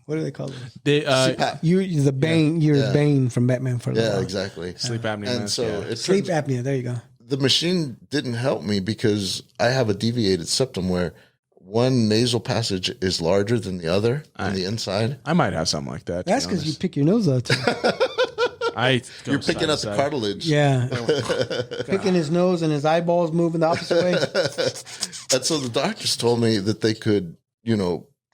what do they call it? They, CPAP. You the Bane. You're Yeah. Bane from Batman for a little Yeah, while. exactly. sleep apnea. And mask, so yeah. it Sleep turns, apnea. There you go. the machine didn't help me because I have a deviated septum where one nasal passage is larger than the other on the inside. I might have something like that. That's because you pick your nose out. Too. You're picking up the cartilage. Yeah, picking his nose and his eyeballs moving the opposite way. And so the doctors told me that they could,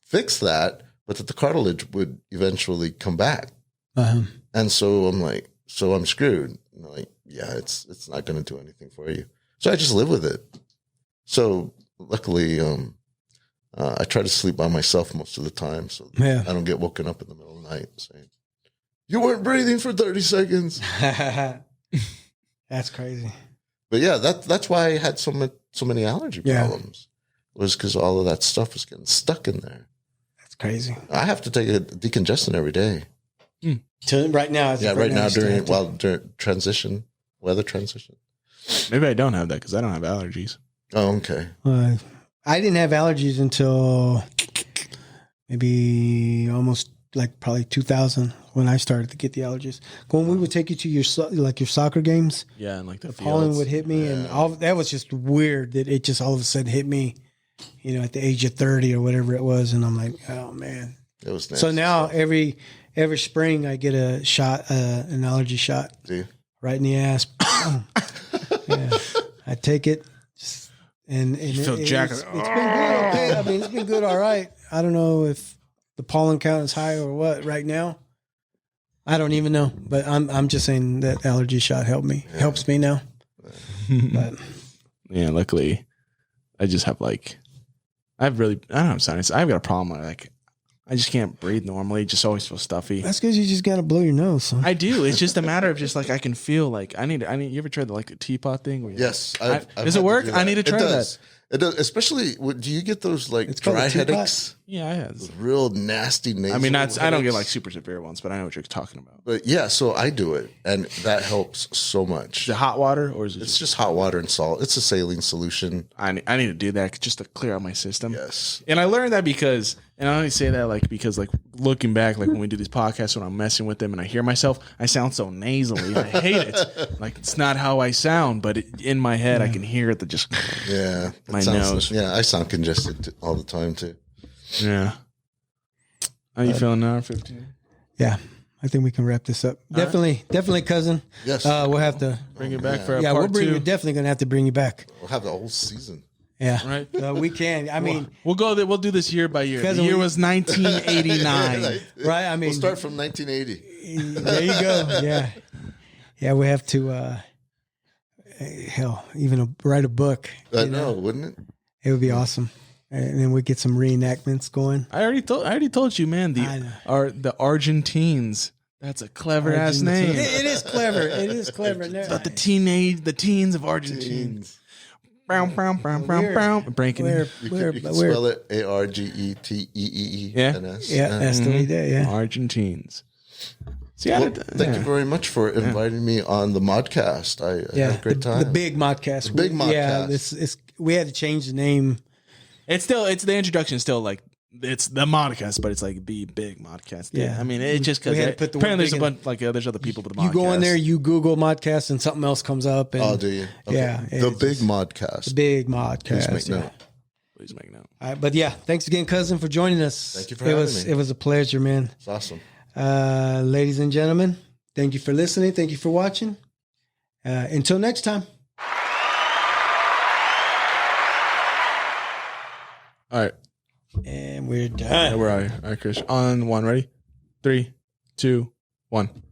fix that, but that the cartilage would eventually come back. Uh-huh. And so I'm like, so I'm screwed. And they're like, yeah, it's not going to do anything for you. So I just live with it. So luckily, I try to sleep by myself most of the time, so Yeah. I don't get woken up in the middle of the night saying, "You weren't breathing for 30 seconds." That's crazy. But yeah, that's why I had so many allergy Yeah. problems. Was because all of that stuff was getting stuck in there. That's crazy. I have to take a decongestant every day. So right now, During transition, weather transition. Maybe I don't have that because I don't have allergies. Oh, okay. I didn't have allergies until maybe almost like probably 2000 when I started to get the allergies. When we would take you to your soccer games, Yeah, and like the pollen fields. would hit me, and all that was just weird that it just all of a sudden hit me, at the age of 30 or whatever it was, and I'm like, oh man. It was nasty. So now every spring I get a shot, an allergy shot, Do you? right in the ass. Yeah, I take it, and feel jacked. it's been good. Okay, I mean it's been good. All right. I don't know if the pollen count is high or what right now. I don't even know, but I'm just saying that allergy shot helps me now. But Yeah, luckily, I just have I don't have sinus. I've got a problem where I just can't breathe normally. It just always feel stuffy. that's because you just got to blow your nose. Son. I do. It's just a matter of just I can feel I need. You ever tried the teapot thing? Where Yes. Does had it to work? do I need to try it does. It does. Especially, do you get those It's called dry a teapot? headaches? Yeah, I have. Real nasty nasal I mean, I don't get headaches? super severe ones, but I know what you're talking about. But yeah, so I do it, and that helps so much. Is it hot water or is it? It's just hot water and salt. It's a saline solution. I need to do that just to clear out my system. Yes. And I learned that because, and I only say that because looking back, when we do these podcasts, when I'm messing with them and I hear myself, I sound so nasally. I hate it. It's not how I sound, but in my head, I can hear it. Yeah. It My sounds nose. Yeah, I sound congested all the time too. Yeah. How you feeling now, 15? Yeah, I think we can wrap this up. Definitely, cousin. Yes. We'll have to. Bring it back for a Yeah, part we're two. definitely gonna have to bring you back. We'll have the whole season. Yeah, Right. We can. I mean, We'll We'll do this year by year. The Cousin, year we- was 1989. right? I mean, We'll start from 1980. there you go. Yeah. We have to. Hell, even write a book. I know, wouldn't it? It would be awesome, and then we get some reenactments going. I already told you, man. I know. The Argentines. That's a clever ass name. It is clever. It is clever. But the teens of Argentina. Breaking We're, it. You we're, can we're, spell it Argeteens. Yeah. that's the way there, yeah. Argentines. See, Well, thank you very much for inviting me on the modcast. I had a great time. The big modcast. Big Yeah, modcast. we had to change the name. It's the introduction is still like it's the modcast, but it's like the big modcast. Yeah. I mean, it's just because We had to put the apparently word there's a big bunch like there's other people with the modcast. You go in there, you Google modcast, and something else comes up. And, Oh, do you? Okay. Yeah, The it's big just- modcast. The big modcast. Please make yeah. note. Please make note. All right, but yeah, thanks again, cousin, for joining us. Thank you for having me. It was a pleasure, man. It's awesome. Ladies and gentlemen, thank you for listening. Thank you for watching. Until next time. All right. And we're done. Yeah, where are you? All right, Chris. On one. Ready? 3, 2, 1.